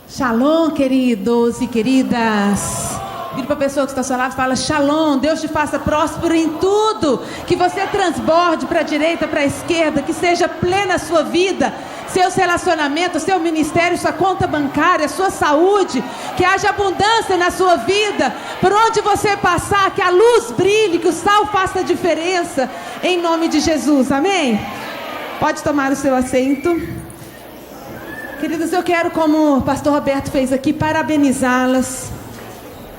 Shalom, queridos e queridas. Vira para a pessoa que está ao seu lado e fala: Shalom, Deus te faça próspero em tudo. Que você transborde para a direita, para a esquerda. Que seja plena a sua vida, seus relacionamentos, seu ministério, sua conta bancária, sua saúde. Que haja abundância na sua vida. Por onde você passar, que a luz brilhe, que o sal faça diferença. Em nome de Jesus, amém? Pode tomar o seu assento. Queridos, eu quero, como o pastor Roberto fez aqui, parabenizá-las.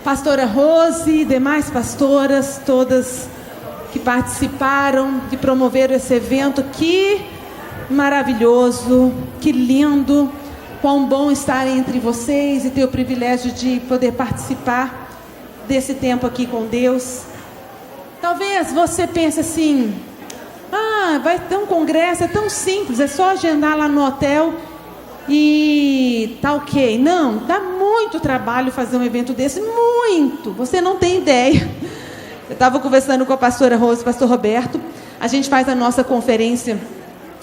Pastora Rose e demais pastoras, todas que participaram, que promoveram esse evento. Que maravilhoso, que lindo, quão bom estar entre vocês e ter o privilégio de poder participar desse tempo aqui com Deus. Talvez você pense assim: vai ter um congresso, é tão simples, é só agendar lá no hotel e tá ok. Não, dá muito trabalho fazer um evento desse, muito, você não tem ideia. Eu estava conversando com a pastora Rose e o pastor Roberto. A gente faz a nossa conferência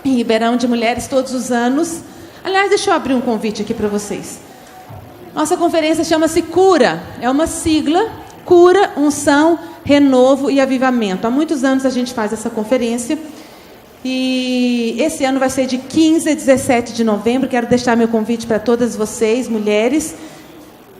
em Ribeirão de mulheres todos os anos. Aliás, deixa eu abrir um convite aqui para vocês. Nossa conferência chama-se Cura, é uma sigla: Cura, Unção, Renovo e Avivamento. Há muitos anos a gente faz essa conferência. E esse ano vai ser de 15 a 17 de novembro. Quero deixar meu convite para todas vocês, mulheres.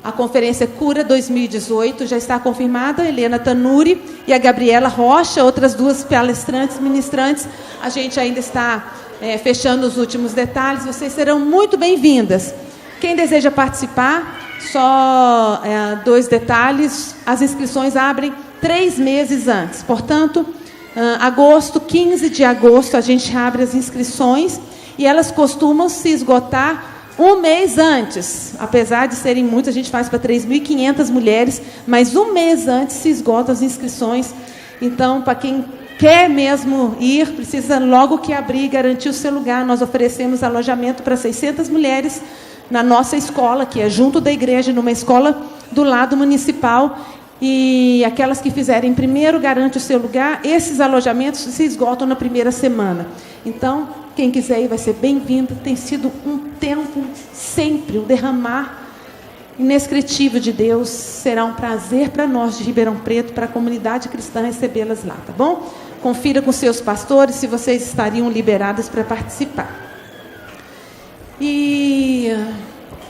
A conferência Cura 2018 já está confirmada. A Helena Tanuri e a Gabriela Rocha, outras duas palestrantes, ministrantes. A gente ainda está fechando os últimos detalhes. Vocês serão muito bem-vindas. Quem deseja participar, só 2 detalhes. As inscrições abrem 3 meses antes. Portanto, agosto, 15 de agosto, a gente abre as inscrições e elas costumam se esgotar um mês antes. Apesar de serem muitas, a gente faz para 3.500 mulheres, mas um mês antes se esgotam as inscrições. Então, para quem quer mesmo ir, precisa logo que abrir, garantir o seu lugar. Nós oferecemos alojamento para 600 mulheres na nossa escola, que é junto da igreja, numa escola do lado municipal. E aquelas que fizerem primeiro, garante o seu lugar. Esses alojamentos se esgotam na primeira semana. Então, quem quiser ir vai ser bem-vindo. Tem sido um tempo sempre, um derramar inescritível de Deus. Será um prazer para nós de Ribeirão Preto, para a comunidade cristã, recebê-las lá, tá bom? Confira com seus pastores se vocês estariam liberadas para participar. E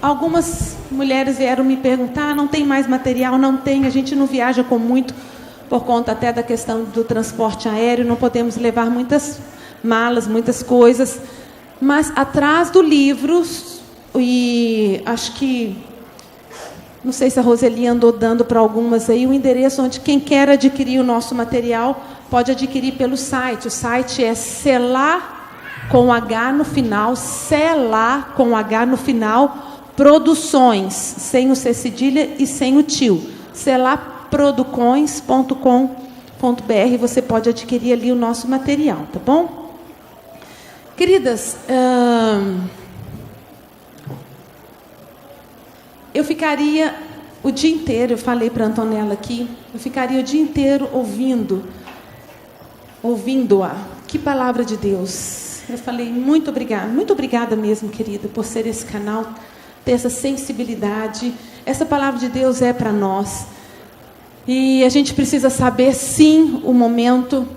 algumas mulheres vieram me perguntar: não tem mais material? Não tem, a gente não viaja com muito, por conta até da questão do transporte aéreo, não podemos levar muitas malas, muitas coisas. Mas atrás do livro, e acho que, não sei se a Roseli andou dando para algumas aí, o endereço onde quem quer adquirir o nosso material pode adquirir pelo site. O site é Selah, com H no final, Selah, com H no final, Produções, sem o C cedilha e sem o tio. selahproducões.com.br. Você pode adquirir ali o nosso material, tá bom? Queridas, eu ficaria o dia inteiro, eu falei para a Antonella aqui, eu ficaria o dia inteiro ouvindo-a. Que palavra de Deus. Eu falei: muito obrigada mesmo, querida, por ser esse canal, ter essa sensibilidade. Essa palavra de Deus é para nós. E a gente precisa saber, sim, o momento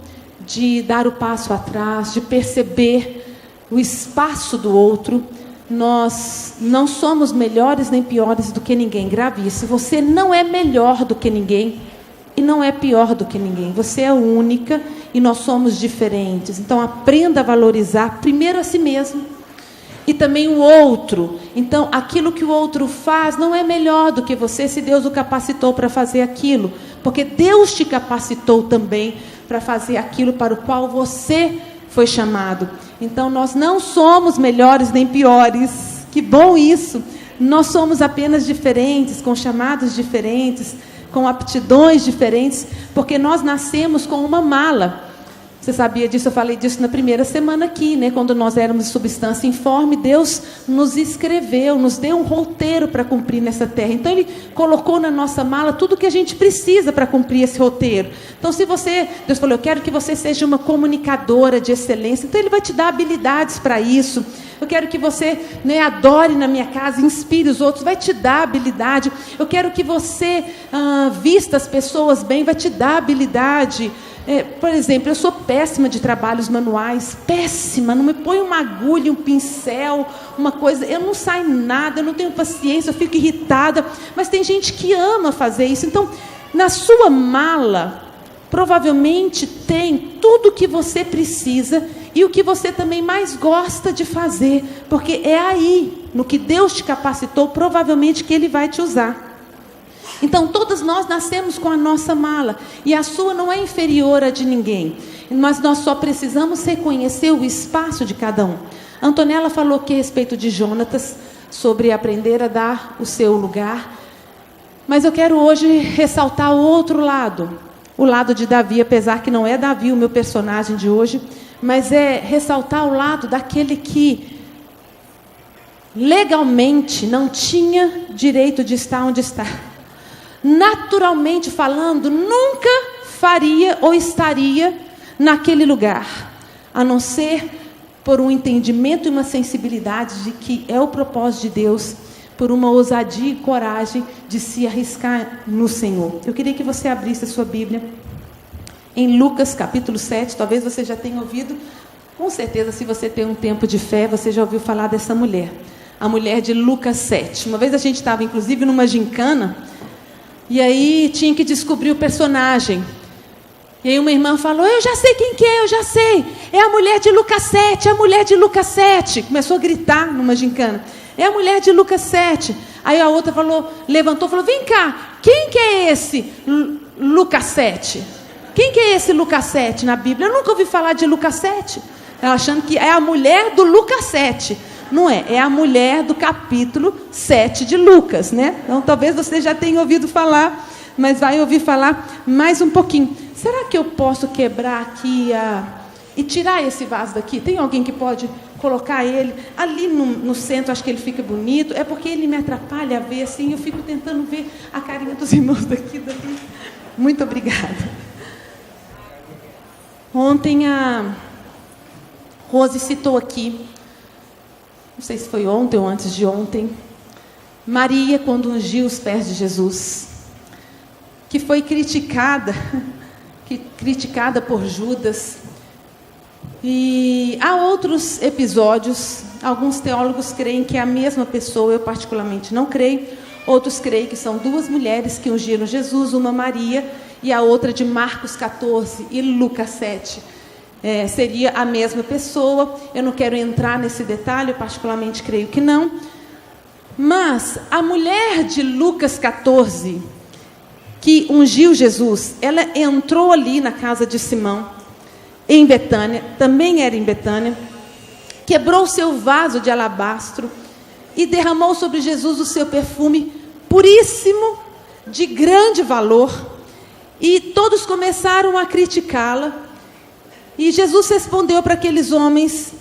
de dar o passo atrás, de perceber o espaço do outro. Nós não somos melhores nem piores do que ninguém. Grave isso. Você não é melhor do que ninguém e não é pior do que ninguém. Você é única e nós somos diferentes. Então, aprenda a valorizar primeiro a si mesmo e também o outro. Então, aquilo que o outro faz não é melhor do que você, se Deus o capacitou para fazer aquilo. Porque Deus te capacitou também para fazer aquilo para o qual você foi chamado. Então, nós não somos melhores nem piores. Que bom isso! Nós somos apenas diferentes, com chamados diferentes, com aptidões diferentes, porque nós nascemos com uma mala. Você sabia disso? Eu falei disso na primeira semana aqui, né? Quando nós éramos de substância informe, Deus nos escreveu, nos deu um roteiro para cumprir nessa terra. Então, Ele colocou na nossa mala tudo o que a gente precisa para cumprir esse roteiro. Então, Deus falou: eu quero que você seja uma comunicadora de excelência. Então, Ele vai te dar habilidades para isso. Eu quero que você, adore na minha casa, inspire os outros, vai te dar habilidade. Eu quero que você vista as pessoas bem, vai te dar habilidade. Por exemplo, eu sou péssima de trabalhos manuais, péssima, não me põe uma agulha, um pincel, uma coisa, eu não saio nada, eu não tenho paciência, eu fico irritada, mas tem gente que ama fazer isso. Então, na sua mala, provavelmente tem tudo o que você precisa e o que você também mais gosta de fazer, porque é aí, no que Deus te capacitou, provavelmente que Ele vai te usar. Então, todos nós nascemos com a nossa mala, e a sua não é inferior à de ninguém, mas nós só precisamos reconhecer o espaço de cada um. A Antonella falou aqui a respeito de Jonatas, sobre aprender a dar o seu lugar, mas eu quero hoje ressaltar o outro lado, o lado de Davi, apesar que não é Davi o meu personagem de hoje, mas é ressaltar o lado daquele que legalmente não tinha direito de estar onde está. Naturalmente falando, nunca faria ou estaria naquele lugar, a não ser por um entendimento e uma sensibilidade de que é o propósito de Deus, por uma ousadia e coragem de se arriscar no Senhor. Eu queria que você abrisse a sua Bíblia em Lucas capítulo 7, talvez você já tenha ouvido, com certeza, se você tem um tempo de fé, você já ouviu falar dessa mulher, a mulher de Lucas 7. Uma vez a gente estava inclusive numa gincana, e aí tinha que descobrir o personagem. E aí uma irmã falou, eu já sei quem que é, eu já sei. É a mulher de Lucas 7, é a mulher de Lucas 7. Começou a gritar numa gincana. É a mulher de Lucas 7. Aí a outra falou, levantou e falou, vem cá, quem que é esse Lucas 7? Quem que é esse Lucas 7 na Bíblia? Eu nunca ouvi falar de Lucas 7. Ela achando que é a mulher do Lucas 7. Não é, é a mulher do capítulo 7 de Lucas, né? Então, talvez você já tenha ouvido falar, mas vai ouvir falar mais um pouquinho. Será que eu posso quebrar aqui e tirar esse vaso daqui? Tem alguém que pode colocar ele ali no centro? Acho que ele fica bonito. É porque ele me atrapalha a ver, assim, eu fico tentando ver a carinha dos irmãos daqui. Muito obrigada. Ontem a Rose citou aqui, não sei se foi ontem ou antes de ontem, Maria quando ungiu os pés de Jesus, que foi criticada por Judas. E há outros episódios, alguns teólogos creem que é a mesma pessoa, eu particularmente não creio, outros creem que são duas mulheres que ungiram Jesus, uma Maria e a outra de Marcos 14 e Lucas 7. Seria a mesma pessoa. Eu não quero entrar nesse detalhe, eu particularmente creio que não. Mas a mulher de Lucas 14, que ungiu Jesus, ela entrou ali na casa de Simão, em Betânia, também era em Betânia, quebrou o seu vaso de alabastro e derramou sobre Jesus o seu perfume puríssimo, de grande valor, e todos começaram a criticá-la. E Jesus respondeu para aqueles homens,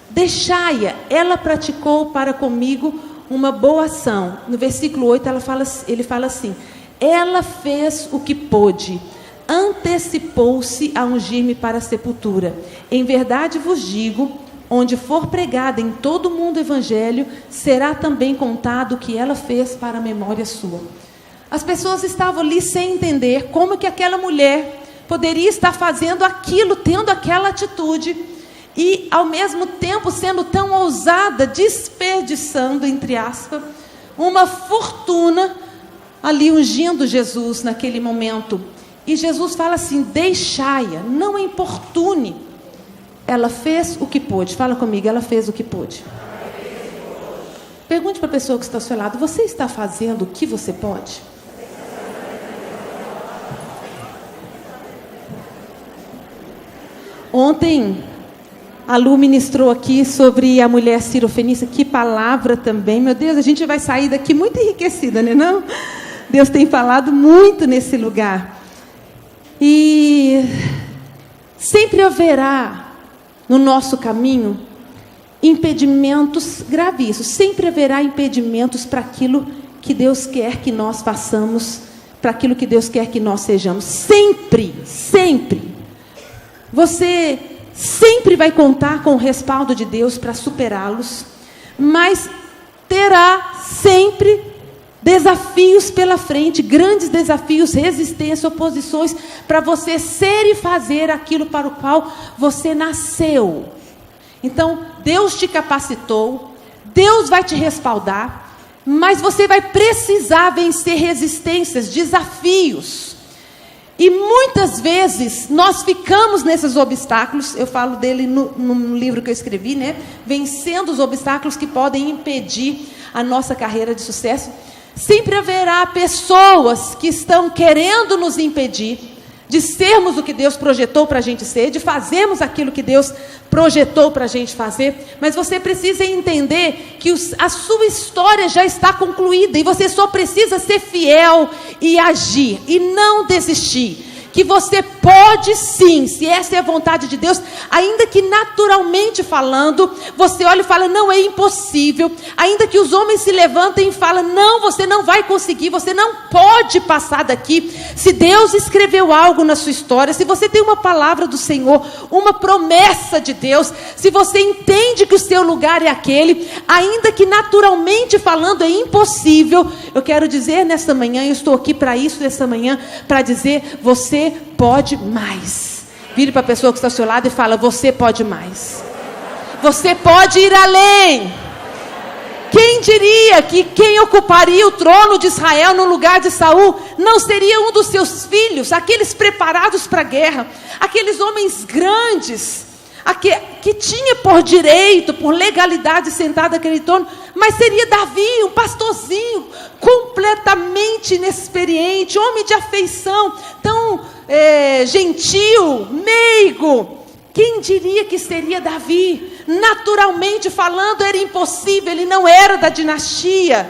deixai-a, ela praticou para comigo uma boa ação. No versículo 8 ele fala assim, ela fez o que pôde, antecipou-se a ungir-me para a sepultura. Em verdade vos digo, onde for pregado em todo o mundo o evangelho, será também contado o que ela fez para a memória sua. As pessoas estavam ali sem entender como que aquela mulher poderia estar fazendo aquilo, tendo aquela atitude, e ao mesmo tempo sendo tão ousada, desperdiçando, entre aspas, uma fortuna ali ungindo Jesus naquele momento. E Jesus fala assim, deixai-a, não a importune. Ela fez o que pôde. Fala comigo, ela fez o que pôde. Pergunte para a pessoa que está ao seu lado, você está fazendo o que você pode? Ontem, a Lu ministrou aqui sobre a mulher Sirofenícia. Que palavra também, meu Deus, a gente vai sair daqui muito enriquecida, né não? Deus tem falado muito nesse lugar. E sempre haverá no nosso caminho impedimentos gravíssimos. Sempre haverá impedimentos para aquilo que Deus quer que nós façamos, para aquilo que Deus quer que nós sejamos. Sempre, sempre. Você sempre vai contar com o respaldo de Deus para superá-los, mas terá sempre desafios pela frente, grandes desafios, resistência, oposições, para você ser e fazer aquilo para o qual você nasceu. Então, Deus te capacitou, Deus vai te respaldar, mas você vai precisar vencer resistências, desafios. E muitas vezes nós ficamos nesses obstáculos, eu falo dele no livro que eu escrevi, né? Vencendo os obstáculos que podem impedir a nossa carreira de sucesso. Sempre haverá pessoas que estão querendo nos impedir de sermos o que Deus projetou para a gente ser, de fazermos aquilo que Deus projetou para a gente fazer, mas você precisa entender que a sua história já está concluída, e você só precisa ser fiel e agir, e não desistir. Que você pode sim, se essa é a vontade de Deus, ainda que naturalmente falando, você olha e fala, não, é impossível, ainda que os homens se levantem e falam, não, você não vai conseguir, você não pode passar daqui. Se Deus escreveu algo na sua história, se você tem uma palavra do Senhor, uma promessa de Deus, se você entende que o seu lugar é aquele, ainda que naturalmente falando é impossível, eu quero dizer nesta manhã, eu estou aqui para isso nesta manhã, para dizer, você pode mais. Vire para a pessoa que está ao seu lado e fala, você pode mais. Você pode ir além. Quem diria que quem ocuparia o trono de Israel no lugar de Saul não seria um dos seus filhos, aqueles preparados para a guerra, aqueles homens grandes, que tinha por direito, por legalidade sentado naquele trono, mas seria Davi, um pastorzinho, completamente inexperiente, homem de afeição, tão gentil, meigo. Quem diria que seria Davi? Naturalmente falando era impossível, ele não era da dinastia.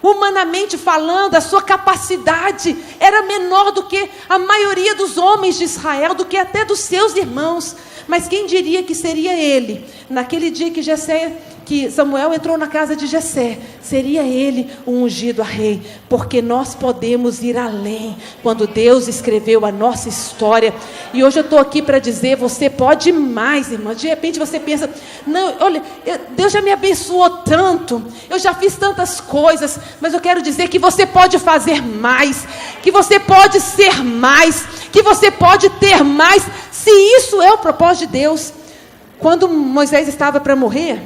Humanamente falando, a sua capacidade era menor do que a maioria dos homens de Israel, do que até dos seus irmãos. Mas quem diria que seria ele? Naquele dia que Samuel entrou na casa de Jessé, seria ele o ungido a rei, porque nós podemos ir além, quando Deus escreveu a nossa história. E hoje eu estou aqui para dizer, você pode mais, irmã. De repente você pensa, não, olha, Deus já me abençoou tanto, eu já fiz tantas coisas, mas eu quero dizer que você pode fazer mais, que você pode ser mais, que você pode ter mais, se isso é o propósito de Deus. Quando Moisés estava para morrer,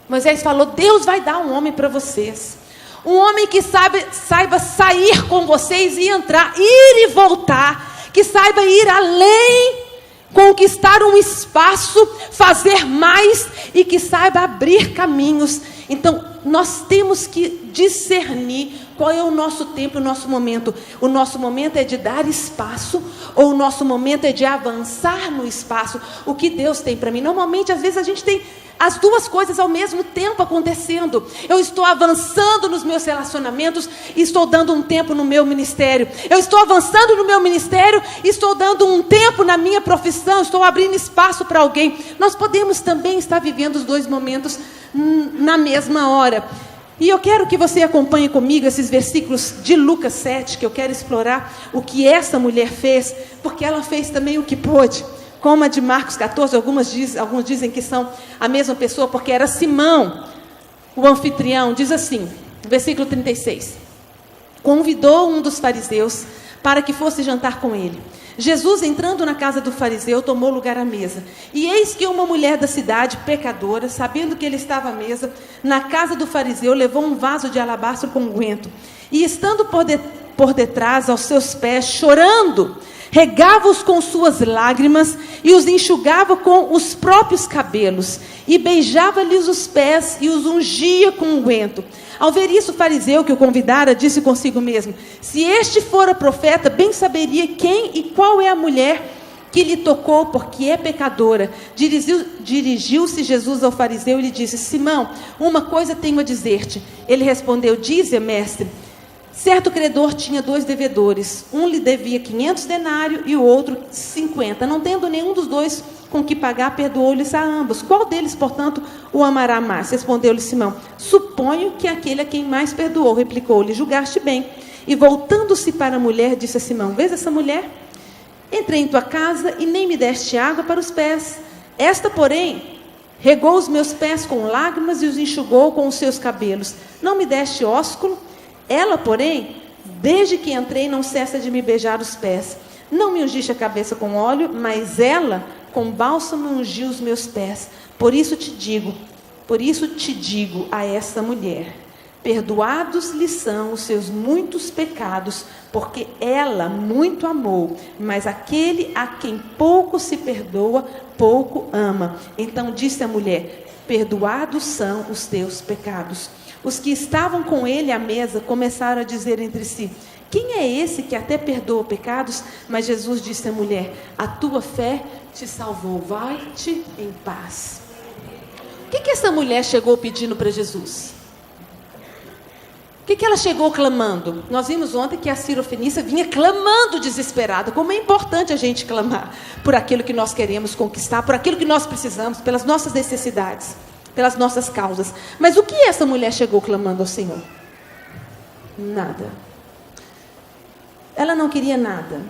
Moisés falou, Deus vai dar um homem para vocês, um homem que saiba sair com vocês e entrar, ir e voltar, que saiba ir além, conquistar um espaço, fazer mais e que saiba abrir caminhos. Então nós temos que discernir qual é o nosso tempo, o nosso momento. O nosso momento é de dar espaço, ou o nosso momento é de avançar no espaço. O que Deus tem para mim? Normalmente, às vezes, a gente tem as duas coisas ao mesmo tempo acontecendo. Eu estou avançando nos meus relacionamentos e estou dando um tempo no meu ministério. Eu estou avançando no meu ministério e estou dando um tempo na minha profissão. Estou abrindo espaço para alguém. Nós podemos também estar vivendo os dois momentos na mesma hora. E eu quero que você acompanhe comigo esses versículos de Lucas 7, que eu quero explorar o que essa mulher fez, porque ela fez também o que pôde. Como a de Marcos 14, alguns dizem que são a mesma pessoa, porque era Simão, o anfitrião. Diz assim, versículo 36. Convidou um dos fariseus para que fosse jantar com ele. Jesus, entrando na casa do fariseu, tomou lugar à mesa. E eis que uma mulher da cidade, pecadora, sabendo que ele estava à mesa, na casa do fariseu, levou um vaso de alabastro com unguento. E estando por detrás, aos seus pés, chorando, regava-os com suas lágrimas e os enxugava com os próprios cabelos. E beijava-lhes os pés e os ungia com unguento. Ao ver isso, o fariseu que o convidara disse consigo mesmo: se este fora profeta, bem saberia quem e qual é a mulher que lhe tocou, porque é pecadora. Dirigiu-se Jesus ao fariseu e lhe disse: Simão, uma coisa tenho a dizer-te. Ele respondeu: dize, mestre. Certo credor tinha 2 devedores. Um lhe devia 500 denários e o outro 50. Não tendo nenhum dos dois com que pagar, perdoou-lhes a ambos. Qual deles, portanto, o amará mais? Respondeu-lhe Simão: suponho que aquele a quem mais perdoou. Replicou-lhe: julgaste bem. E voltando-se para a mulher, disse a Simão: vês essa mulher? Entrei em tua casa e nem me deste água para os pés. Esta, porém, regou os meus pés com lágrimas e os enxugou com os seus cabelos. Não me deste ósculo. Ela, porém, desde que entrei, não cessa de me beijar os pés. Não me ungiste a cabeça com óleo, mas ela, com bálsamo, ungiu os meus pés. Por isso te digo a esta mulher: perdoados lhe são os seus muitos pecados, porque ela muito amou, mas aquele a quem pouco se perdoa, pouco ama. Então disse a mulher: perdoados são os teus pecados. Os que estavam com ele à mesa começaram a dizer entre si: quem é esse que até perdoa pecados? Mas Jesus disse à mulher: a tua fé te salvou, vai-te em paz. O que essa mulher chegou pedindo para Jesus? O que ela chegou clamando? Nós vimos ontem que a Sirofenícia vinha clamando desesperada. Como é importante a gente clamar por aquilo que nós queremos conquistar, por aquilo que nós precisamos, pelas nossas necessidades, pelas nossas causas. Mas o que essa mulher chegou clamando ao Senhor? Nada. Ela não queria nada.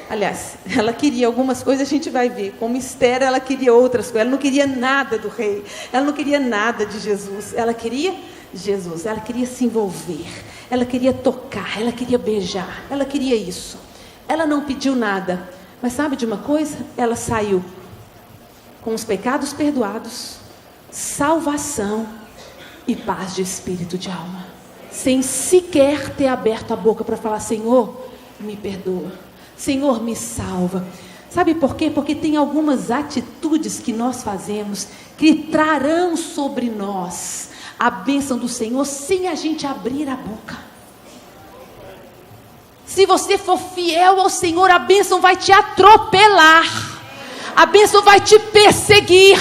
Aliás, ela queria algumas coisas, a gente vai ver. Como Esther, ela queria outras coisas. Ela não queria nada do rei. Ela não queria nada de Jesus. Ela queria Jesus. Ela queria se envolver. Ela queria tocar. Ela queria beijar. Ela queria isso. Ela não pediu nada. Mas sabe de uma coisa? Ela saiu com os pecados perdoados, salvação e paz de espírito, de alma. Sem sequer ter aberto a boca para falar: Senhor, me perdoa. Senhor, me salva. Sabe por quê? Porque tem algumas atitudes que nós fazemos que trarão sobre nós a bênção do Senhor sem a gente abrir a boca. Se você for fiel ao Senhor, a bênção vai te atropelar. A bênção vai te perseguir.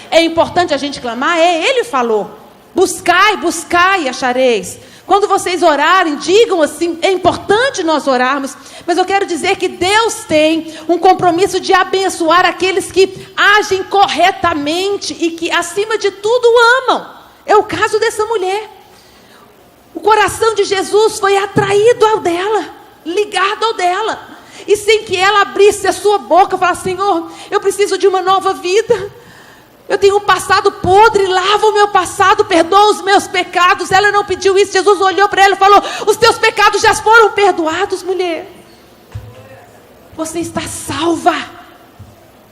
É importante a gente clamar? Ele falou: buscai, buscai e achareis. Quando vocês orarem, digam assim. É importante nós orarmos, mas eu quero dizer que Deus tem um compromisso de abençoar aqueles que agem corretamente e que acima de tudo amam. É o caso dessa mulher. O coração de Jesus foi atraído ao dela, ligado ao dela, e sem que ela abrisse a sua boca, falasse: Senhor, eu preciso de uma nova vida. Eu tenho um passado podre, lava o meu passado, perdoa os meus pecados. Ela não pediu isso. Jesus olhou para ela e falou: os teus pecados já foram perdoados, mulher. Você está salva.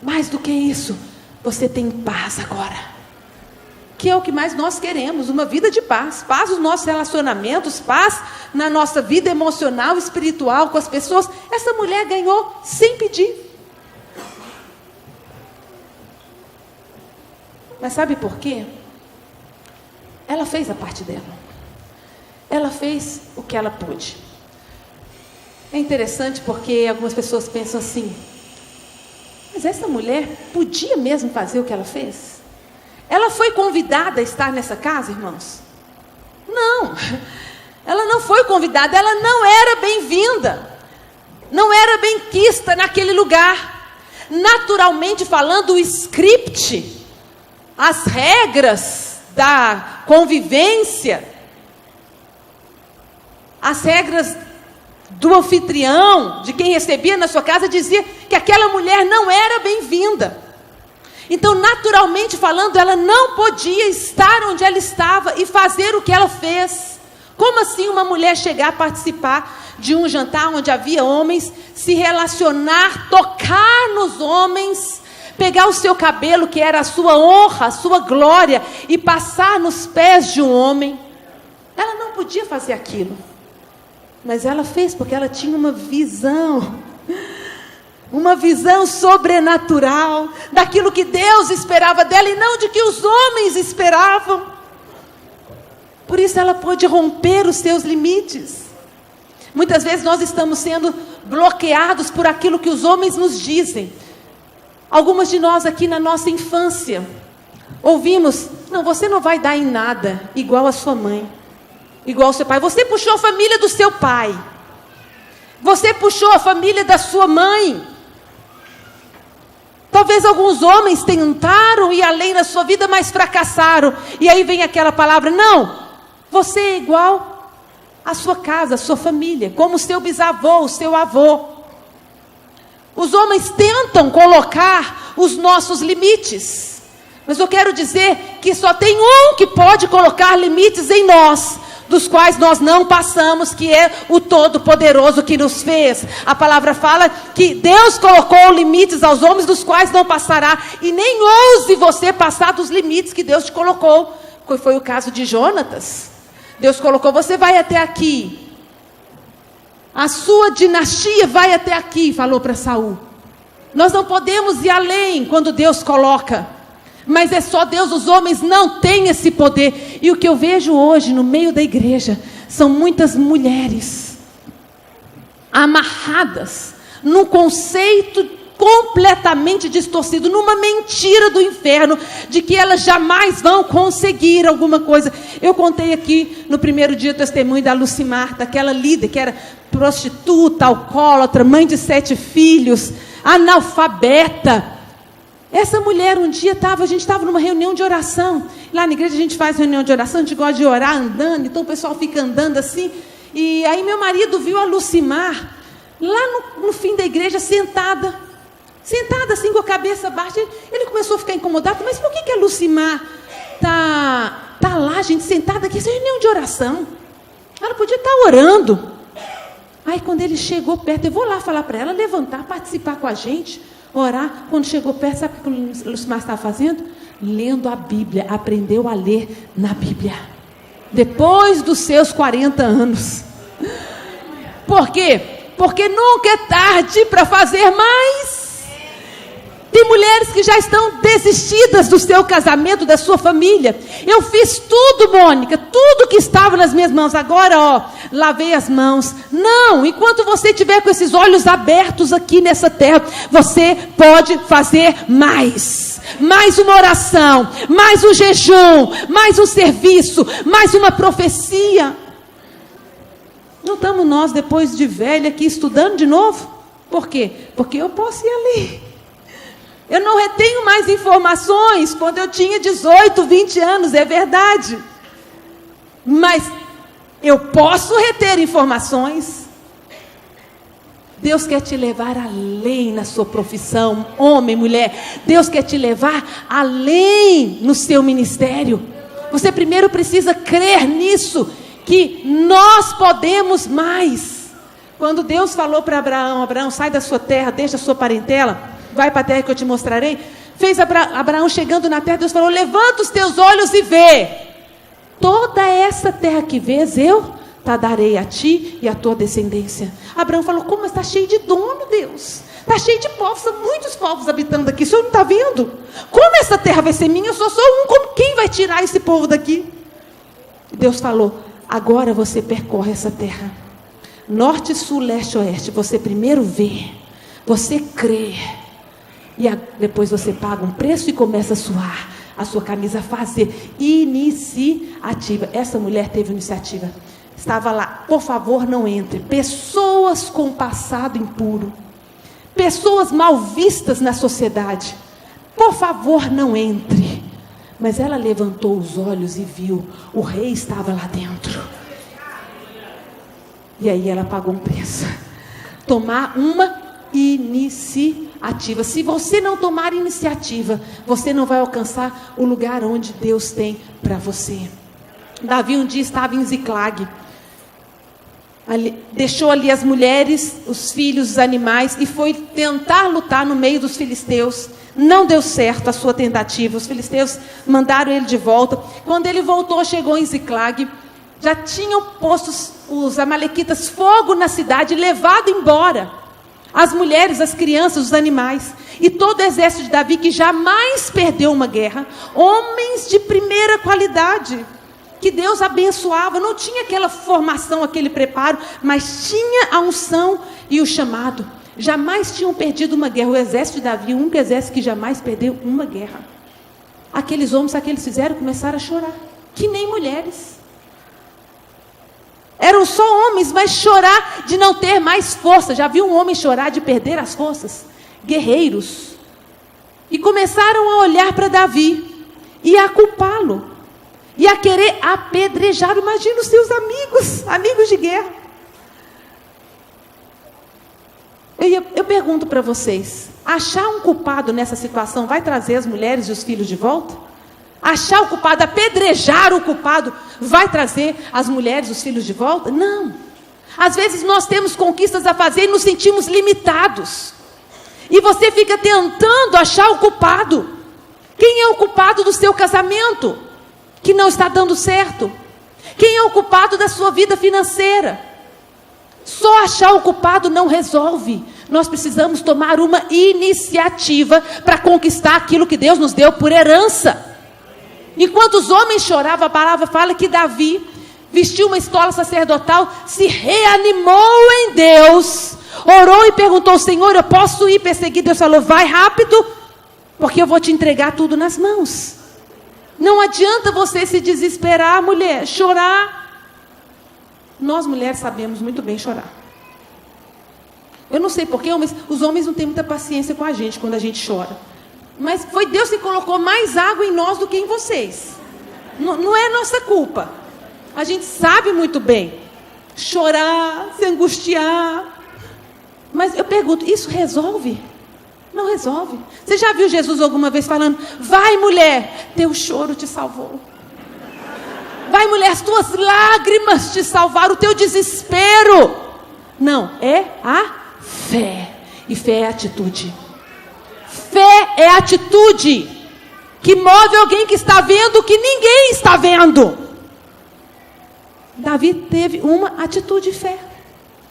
Mais do que isso, você tem paz agora, que é o que mais nós queremos, uma vida de paz. Paz nos nossos relacionamentos, paz na nossa vida emocional, espiritual, com as pessoas. Essa mulher ganhou sem pedir. Mas sabe por quê? Ela fez a parte dela. Ela fez o que ela pôde. É interessante porque algumas pessoas pensam assim: mas essa mulher podia mesmo fazer o que ela fez? Ela foi convidada a estar nessa casa, irmãos? Não. Ela não foi convidada. Ela não era bem-vinda. Não era bem-quista naquele lugar. Naturalmente falando, o script, as regras da convivência, as regras do anfitrião, de quem recebia na sua casa, dizia que aquela mulher não era bem-vinda. Então, naturalmente falando, ela não podia estar onde ela estava e fazer o que ela fez. Como assim uma mulher chegar a participar de um jantar onde havia homens, se relacionar, tocar nos homens, pegar o seu cabelo, que era a sua honra, a sua glória, e passar nos pés de um homem? Ela não podia fazer aquilo. Mas ela fez porque ela tinha uma visão sobrenatural, daquilo que Deus esperava dela e não de que os homens esperavam. Por isso ela pôde romper os seus limites. Muitas vezes nós estamos sendo bloqueados por aquilo que os homens nos dizem. Algumas de nós aqui na nossa infância ouvimos: não, você não vai dar em nada igual a sua mãe, igual ao seu pai. Você puxou a família do seu pai, você puxou a família da sua mãe. Talvez alguns homens tentaram ir além na sua vida, mas fracassaram. E aí vem aquela palavra: não, você é igual à sua casa, à sua família, como o seu bisavô, o seu avô. Os homens tentam colocar os nossos limites, mas eu quero dizer que só tem um que pode colocar limites em nós, dos quais nós não passamos, que é o Todo-Poderoso que nos fez. A palavra fala que Deus colocou limites aos homens, dos quais não passará, e nem ouse você passar dos limites que Deus te colocou. Foi o caso de Jonatas. Deus colocou, você vai até aqui, a sua dinastia vai até aqui, falou para Saul. Nós não podemos ir além quando Deus coloca, mas é só Deus, os homens não têm esse poder. E o que eu vejo hoje no meio da igreja são muitas mulheres amarradas num conceito completamente distorcido, numa mentira do inferno, de que elas jamais vão conseguir alguma coisa. Eu contei aqui no primeiro dia o testemunho da Lucimar, daquela líder que era prostituta, alcoólatra, mãe de 7 filhos, analfabeta. Essa mulher um dia a gente estava numa reunião de oração. Lá na igreja a gente faz reunião de oração, a gente gosta de orar andando, então o pessoal fica andando assim. E aí meu marido viu a Lucimar lá no fim da igreja, sentada assim com a cabeça baixa. Ele começou a ficar incomodado. Mas por que a Lucimar tá lá, gente, sentada aqui? Essa é reunião de oração. Ela podia estar orando. Aí quando ele chegou perto, eu vou lá falar para ela levantar, participar com a gente, orar. Quando chegou perto, sabe o que a Lucimar estava fazendo? Lendo a Bíblia. Aprendeu a ler na Bíblia, depois dos seus 40 anos. Por quê? Porque nunca é tarde para fazer mais. Tem mulheres que já estão desistidas do seu casamento, da sua família. Eu fiz tudo, Mônica, tudo que estava nas minhas mãos. Agora, lavei as mãos. Não, enquanto você estiver com esses olhos abertos aqui nessa terra, você pode fazer mais. Mais uma oração, mais um jejum, mais um serviço, mais uma profecia. Não estamos nós, depois de velha, aqui estudando de novo? Por quê? Porque eu posso ir ali. Eu não retenho mais informações quando eu tinha 18, 20 anos, é verdade. Mas eu posso reter informações. Deus quer te levar além na sua profissão, homem, mulher. Deus quer te levar além no seu ministério. Você primeiro precisa crer nisso, que nós podemos mais. Quando Deus falou para Abraão, sai da sua terra, deixa a sua parentela, vai para a terra que eu te mostrarei. Fez Abraão chegando na terra, Deus falou, levanta os teus olhos e vê. Toda essa terra que vês, eu te darei a ti e a tua descendência. Abraão falou, como está cheio de dono, Deus? Está cheio de povos, são muitos povos habitando aqui, o senhor não está vendo? Como essa terra vai ser minha? Eu sou só um, como quem vai tirar esse povo daqui? Deus falou, agora você percorre essa terra, norte, sul, leste, oeste. Você primeiro vê, você crê, e depois você paga um preço e começa a suar a sua camisa, a fazer iniciativa. Essa mulher teve iniciativa. Estava lá, por favor não entre. Pessoas com passado impuro, pessoas mal vistas na sociedade, por favor não entre. Mas ela levantou os olhos e viu, o rei estava lá dentro. E aí ela pagou um preço. Tomar uma iniciativa. Se você não tomar iniciativa, você não vai alcançar o lugar onde Deus tem para você. Davi um dia estava em Ziclag, deixou ali as mulheres, os filhos, os animais, e foi tentar lutar no meio dos filisteus. Não deu certo a sua tentativa. Os filisteus mandaram ele de volta. Quando ele voltou, chegou em Ziclag, já tinham posto os amalequitas fogo na cidade, levado embora as mulheres, as crianças, os animais, e todo o exército de Davi, que jamais perdeu uma guerra, homens de primeira qualidade, que Deus abençoava, não tinha aquela formação, aquele preparo, mas tinha a unção e o chamado. Jamais tinham perdido uma guerra. O exército de Davi, o único exército que jamais perdeu uma guerra. Aqueles homens, sabe o que eles fizeram? Começaram a chorar, que nem mulheres. Eram só homens, mas chorar de não ter mais força. Já viu um homem chorar de perder as forças? Guerreiros. E começaram a olhar para Davi e a culpá-lo, e a querer apedrejar. Imagina os seus amigos de guerra. Eu pergunto para vocês, achar um culpado nessa situação vai trazer as mulheres e os filhos de volta? Achar o culpado, apedrejar o culpado, vai trazer as mulheres e os filhos de volta? Não. Às vezes nós temos conquistas a fazer e nos sentimos limitados. E você fica tentando achar o culpado. Quem é o culpado do seu casamento que não está dando certo? Quem é o culpado da sua vida financeira? Só achar o culpado não resolve. Nós precisamos tomar uma iniciativa para conquistar aquilo que Deus nos deu por herança. Enquanto os homens choravam, a palavra fala que Davi vestiu uma estola sacerdotal, se reanimou em Deus, orou e perguntou: Senhor, eu posso ir perseguir? Deus falou: vai rápido, porque eu vou te entregar tudo nas mãos. Não adianta você se desesperar, mulher, chorar. Nós mulheres sabemos muito bem chorar. Eu não sei porquê, os homens não têm muita paciência com a gente quando a gente chora. Mas foi Deus que colocou mais água em nós do que em vocês. Não é nossa culpa. A gente sabe muito bem chorar, se angustiar. Mas eu pergunto, isso resolve? Não resolve. Você já viu Jesus alguma vez falando: vai, mulher, teu choro te salvou. Vai, mulher, as tuas lágrimas te salvaram, o teu desespero. Não, é a fé. E fé é atitude. Fé é atitude que move alguém que está vendo o que ninguém está vendo. Davi teve uma atitude de fé.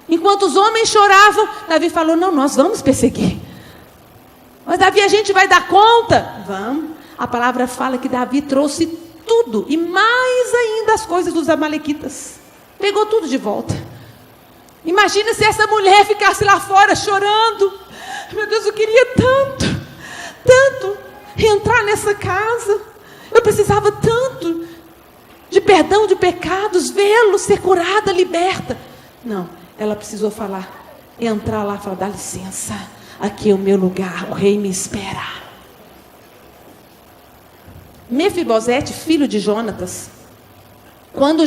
Enquanto os homens choravam, Davi falou: não, nós vamos perseguir. Mas Davi, a gente vai dar conta? Vamos. A palavra fala que Davi trouxe tudo, e mais ainda as coisas dos amalequitas. Pegou tudo de volta. Imagina se essa mulher ficasse lá fora chorando. Meu Deus, eu queria tanto entrar nessa casa. Eu precisava tanto de perdão de pecados, vê-lo ser curada, liberta. Não, ela precisou entrar lá e falar: dá licença, aqui é o meu lugar, o rei me espera. Mefibosete, filho de Jonatas, quando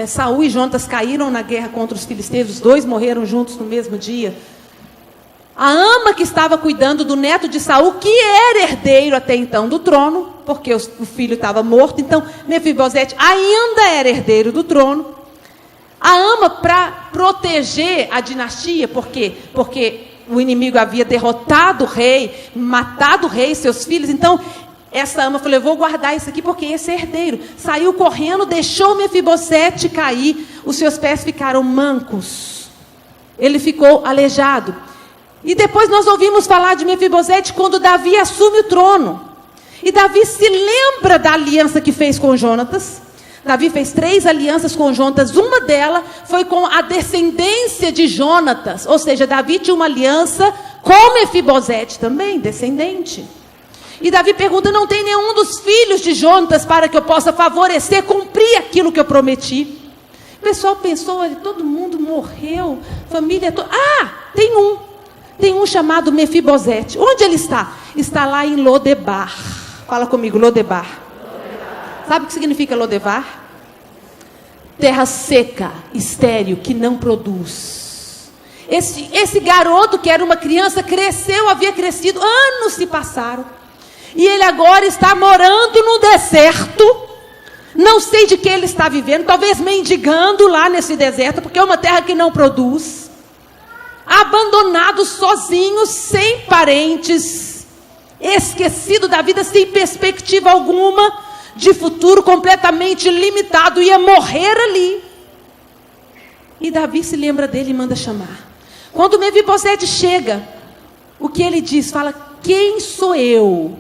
Saul e Jonatas caíram na guerra contra os filisteus, os dois morreram juntos no mesmo dia. A ama que estava cuidando do neto de Saul, que era herdeiro até então do trono, porque o filho estava morto, então Mefibosete ainda era herdeiro do trono. A ama, para proteger a dinastia, porque o inimigo havia derrotado o rei, matado o rei e seus filhos, então essa ama falou: eu vou guardar isso aqui porque esse é herdeiro. Saiu correndo, deixou Mefibosete cair, os seus pés ficaram mancos, ele ficou aleijado. E depois nós ouvimos falar de Mefibosete quando Davi assume o trono. E Davi se lembra da aliança que fez com Jonatas. Davi fez 3 alianças com Jonatas. Uma delas foi com a descendência de Jonatas. Ou seja, Davi tinha uma aliança com Mefibosete também, descendente. E Davi pergunta: não tem nenhum dos filhos de Jonatas para que eu possa favorecer, cumprir aquilo que eu prometi? O pessoal pensou: olha, todo mundo morreu, família toda. Tem um chamado Mefibosete. Onde ele está? Está lá em Lodebar. Fala comigo, Lodebar. Sabe o que significa Lodebar? Terra seca, estéril, que não produz. Esse garoto que era uma criança cresceu, havia crescido, anos se passaram. E ele agora está morando no deserto. Não sei de que ele está vivendo, talvez mendigando lá nesse deserto, porque é uma terra que não produz. Abandonado, sozinho, sem parentes, esquecido da vida, sem perspectiva alguma de futuro, completamente limitado, ia morrer ali. E Davi se lembra dele e manda chamar. Quando Mefibosete chega, o que ele diz? Fala: quem sou eu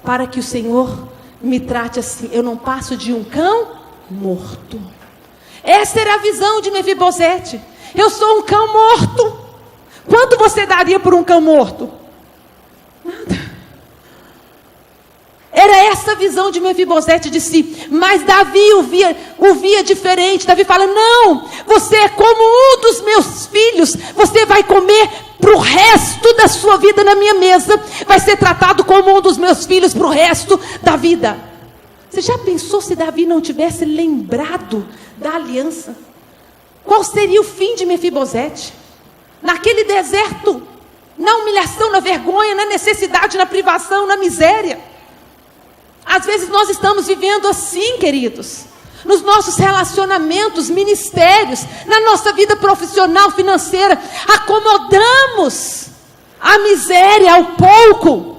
para que o Senhor me trate assim? Eu não passo de um cão morto. Essa era a visão de Mefibosete. Eu sou um cão morto. Quanto você daria por um cão morto? Nada. Era essa a visão de Mefibosete de si. Mas Davi o via diferente. Davi fala: não, você é como um dos meus filhos. Você vai comer para o resto da sua vida na minha mesa. Vai ser tratado como um dos meus filhos para o resto da vida. Você já pensou se Davi não tivesse lembrado da aliança? Qual seria o fim de Mefibosete? naquele deserto, na humilhação, na vergonha, na necessidade, na privação, na miséria. Às vezes nós estamos vivendo assim, queridos, nos nossos relacionamentos, ministérios, na nossa vida profissional, financeira, acomodamos a miséria ao pouco,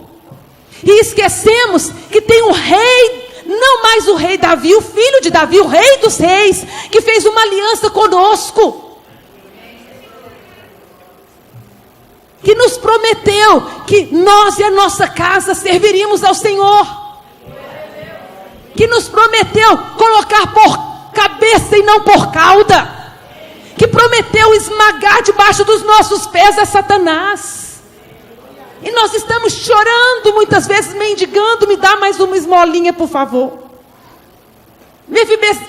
e esquecemos que tem um rei, não mais o rei Davi, o filho de Davi, o rei dos reis, que fez uma aliança conosco, que nos prometeu que nós e a nossa casa serviríamos ao Senhor, que nos prometeu colocar por cabeça e não por cauda, que prometeu esmagar debaixo dos nossos pés a Satanás. E nós estamos chorando muitas vezes, mendigando, me dá mais uma esmolinha, por favor.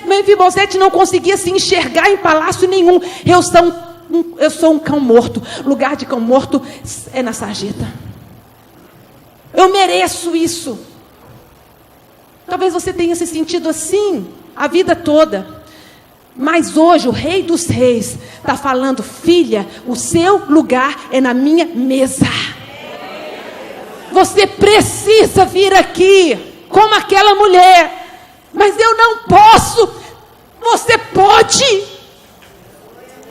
Mefibosete não conseguia se enxergar em palácio nenhum. Eu sou um cão morto. Lugar de cão morto é na sarjeta. Eu mereço isso. Talvez você tenha se sentido assim a vida toda. Mas hoje o Rei dos Reis está falando: filha, o seu lugar é na minha mesa. Você precisa vir aqui como aquela mulher. Mas eu não posso. Você pode.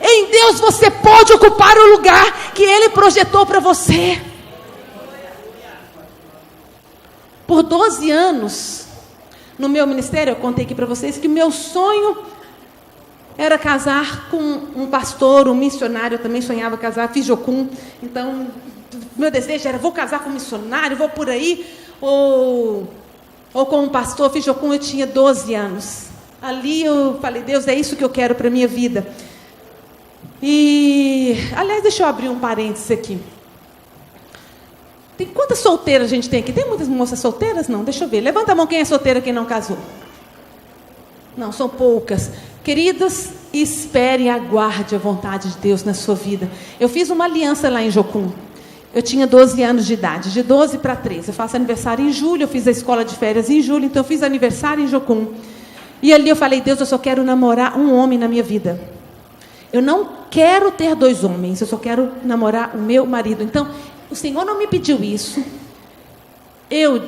Em Deus você pode ocupar o lugar que Ele projetou para você. Por 12 anos, no meu ministério, eu contei aqui para vocês que o meu sonho era casar com um pastor, um missionário. Eu também sonhava casar, fiz jocum. Então, meu desejo era: vou casar com um missionário, vou por aí. Ou com um pastor, fiz jocum, eu tinha 12 anos. Ali eu falei: Deus, é isso que eu quero para a minha vida. E, aliás, deixa eu abrir um parênteses aqui. Tem quantas solteiras a gente tem aqui? Tem muitas moças solteiras? Não, deixa eu ver. Levanta a mão quem é solteira, quem não casou. Não, são poucas. Queridas, espere e aguarde a vontade de Deus na sua vida. Eu fiz uma aliança lá em Jocum. Eu tinha 12 anos de idade, de 12 para 13. Eu faço aniversário em julho, eu fiz a escola de férias em julho, então eu fiz aniversário em Jocum. E ali eu falei: Deus, eu só quero namorar um homem na minha vida. Eu não quero ter 2 homens, eu só quero namorar o meu marido. Então, o Senhor não me pediu isso. Eu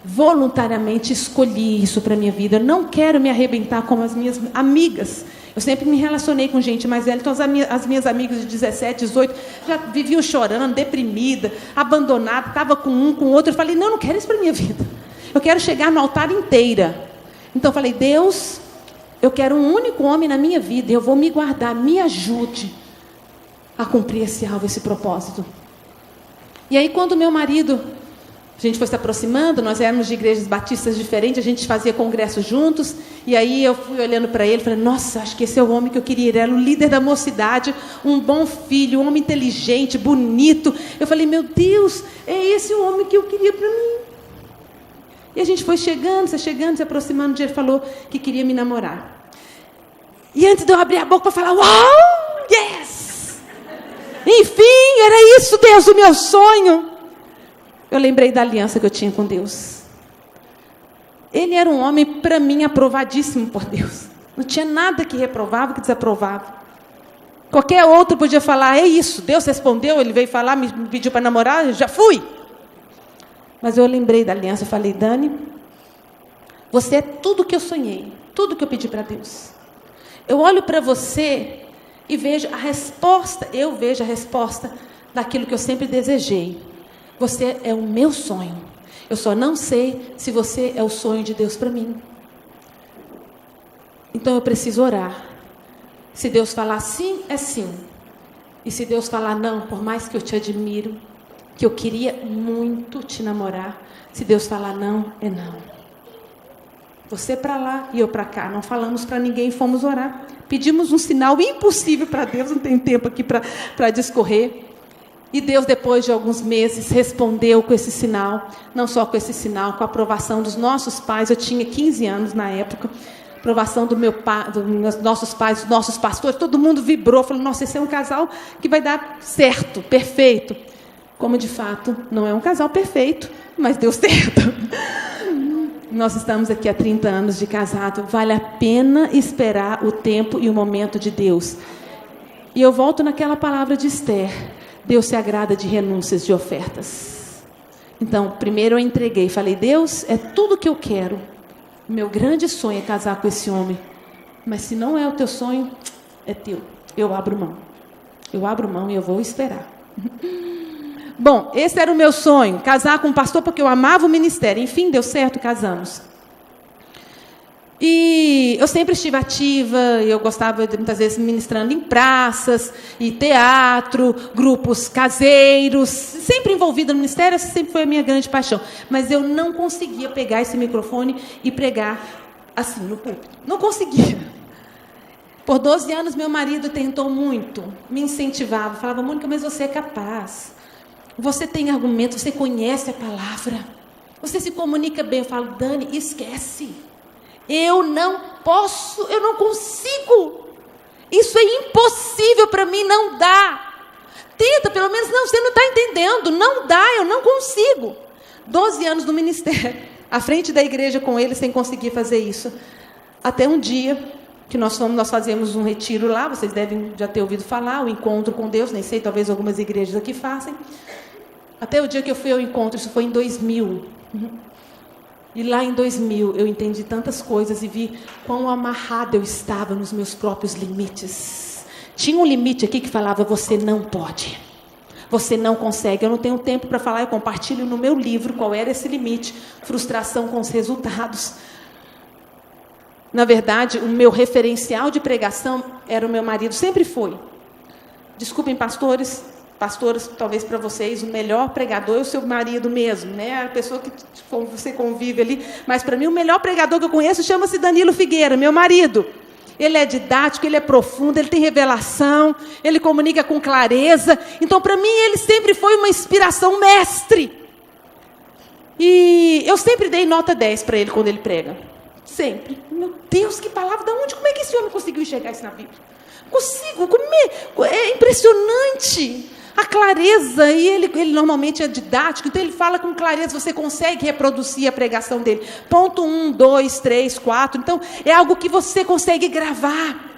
voluntariamente escolhi isso para a minha vida. Eu não quero me arrebentar como as minhas amigas. Eu sempre me relacionei com gente mais velha. Então, as minhas amigas de 17, 18, já viviam chorando, deprimida, abandonada, estava com um, com outro. Eu falei: não quero isso para a minha vida. Eu quero chegar no altar inteira. Então, eu falei: Deus, eu quero um único homem na minha vida. Eu vou me guardar, me ajude a cumprir esse alvo, esse propósito. E aí, quando meu marido, a gente foi se aproximando, nós éramos de igrejas batistas diferentes, a gente fazia congressos juntos, e aí eu fui olhando para ele, falei: nossa, acho que esse é o homem que eu queria. Ele era o líder da mocidade, um bom filho, um homem inteligente, bonito. Eu falei: meu Deus, é esse o homem que eu queria para mim. E a gente foi chegando, se aproximando, um dia ele falou que queria me namorar. E antes de eu abrir a boca para falar: uau, yes! Enfim, era isso, Deus, o meu sonho. Eu lembrei da aliança que eu tinha com Deus. Ele era um homem, para mim, aprovadíssimo por Deus. Não tinha nada que reprovava, que desaprovava. Qualquer outro podia falar: é isso, Deus respondeu, ele veio falar, me pediu para namorar, eu já fui. Mas eu lembrei da aliança, eu falei: Dani, você é tudo que eu sonhei, tudo que eu pedi para Deus. Eu olho para você e vejo a resposta, daquilo que eu sempre desejei. Você é o meu sonho. Eu só não sei se você é o sonho de Deus para mim. Então eu preciso orar. Se Deus falar sim, é sim. E se Deus falar não, por mais que eu te admiro, que eu queria muito te namorar, se Deus falar não, é não. Você para lá e eu para cá. Não falamos para ninguém, fomos orar. Pedimos um sinal impossível para Deus, não tem tempo aqui para discorrer. E Deus, depois de alguns meses, respondeu com esse sinal. Não só com esse sinal, com a aprovação dos nossos pais. Eu tinha 15 anos na época. Aprovação do meu pai, dos nossos pais, dos nossos pastores. Todo mundo vibrou, falou: nossa, esse é um casal que vai dar certo, perfeito. Como de fato não é um casal perfeito, mas deu certo. Nós estamos aqui há 30 anos de casado. Vale a pena esperar o tempo e o momento de Deus. E eu volto naquela palavra de Esther. Deus se agrada de renúncias de ofertas. Então, primeiro eu entreguei. Falei, Deus, é tudo que eu quero. Meu grande sonho é casar com esse homem. Mas se não é o teu sonho, é teu. Eu abro mão. Eu abro mão e eu vou esperar. Bom, esse era o meu sonho. Casar com um pastor porque eu amava o ministério. Enfim, deu certo, casamos. E eu sempre estive ativa, eu gostava de muitas vezes ministrando em praças, e teatro, grupos caseiros, sempre envolvida no ministério, essa sempre foi a minha grande paixão. Mas eu não conseguia pegar esse microfone e pregar assim no púlpito. Não conseguia. Por 12 anos meu marido tentou muito, me incentivava, falava, Mônica, mas você é capaz. Você tem argumentos, você conhece a palavra, você se comunica bem. Eu falo, Dani, esquece. Eu não posso, eu não consigo. Isso é impossível para mim, não dá. Tenta, pelo menos, não, você não está entendendo. Não dá, eu não consigo. 12 anos no ministério, à frente da igreja com ele, sem conseguir fazer isso. Até um dia que nós fazemos um retiro lá, vocês devem já ter ouvido falar, o encontro com Deus, nem sei, talvez algumas igrejas aqui façam. Até o dia que eu fui ao encontro, isso foi em 2000. E lá em 2000 eu entendi tantas coisas e vi quão amarrada eu estava nos meus próprios limites. Tinha um limite aqui que falava, você não pode, você não consegue. Eu não tenho tempo para falar, eu compartilho no meu livro qual era esse limite, frustração com os resultados. Na verdade, o meu referencial de pregação era o meu marido, sempre foi. Desculpem, pastoras, talvez para vocês, o melhor pregador é o seu marido mesmo, né? A pessoa que você convive ali. Mas para mim, o melhor pregador que eu conheço chama-se Danilo Figueira, meu marido. Ele é didático, ele é profundo, ele tem revelação, ele comunica com clareza. Então, para mim, ele sempre foi uma inspiração mestre. E eu sempre dei nota 10 para ele quando ele prega. Sempre. Meu Deus, que palavra, de onde? Como é que esse homem conseguiu enxergar isso na Bíblia? Consigo, é impressionante. A clareza, e ele normalmente é didático, então ele fala com clareza, você consegue reproduzir a pregação dele. Ponto 1, 2, 3, 4, então é algo que você consegue gravar.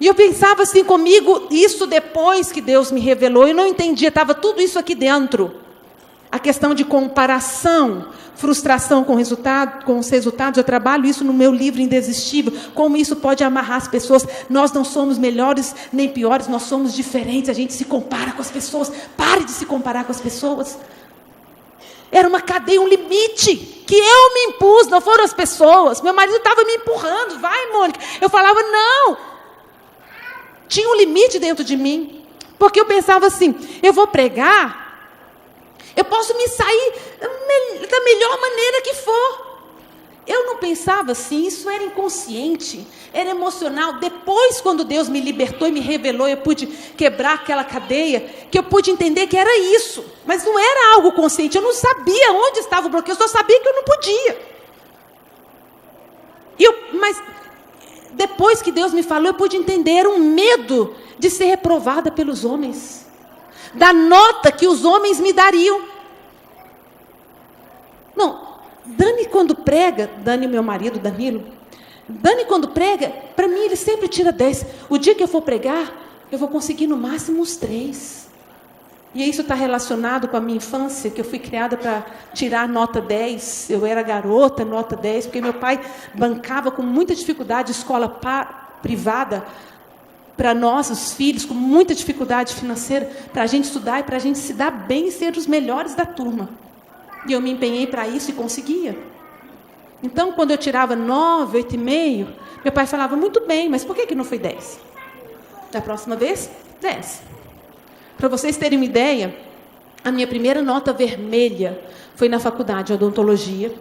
E eu pensava assim comigo, isso depois que Deus me revelou, eu não entendia, estava tudo isso aqui dentro. A questão de comparação, frustração com os resultados, eu trabalho isso no meu livro Indesistível, como isso pode amarrar as pessoas. Nós não somos melhores nem piores, nós somos diferentes, a gente se compara com as pessoas. Pare de se comparar com as pessoas. Era uma cadeia, um limite, que eu me impus, não foram as pessoas. Meu marido estava me empurrando, vai, Mônica. Eu falava, não. Tinha um limite dentro de mim, porque eu pensava assim, eu vou pregar, eu posso me sair da melhor maneira que for. Eu não pensava assim, isso era inconsciente, era emocional. Depois, quando Deus me libertou e me revelou, eu pude quebrar aquela cadeia, que eu pude entender que era isso. Mas não era algo consciente, eu não sabia onde estava o bloqueio, eu só sabia que eu não podia. Mas depois que Deus me falou, eu pude entender, era um medo de ser reprovada pelos homens. Da nota que os homens me dariam. Não, Dani quando prega, Dani meu marido, Danilo, Dani quando prega, para mim ele sempre tira 10. O dia que eu for pregar, eu vou conseguir no máximo uns 3. E isso está relacionado com a minha infância, que eu fui criada para tirar nota 10. Eu era garota, nota 10, porque meu pai bancava com muita dificuldade escola privada, para nós, os filhos, com muita dificuldade financeira, para a gente estudar e para a gente se dar bem e ser os melhores da turma. E eu me empenhei para isso e conseguia. Então, quando eu tirava 9, 8,5, meu pai falava, muito bem, mas por que não foi 10? Da próxima vez, 10. Para vocês terem uma ideia, a minha primeira nota vermelha foi na faculdade de odontologia,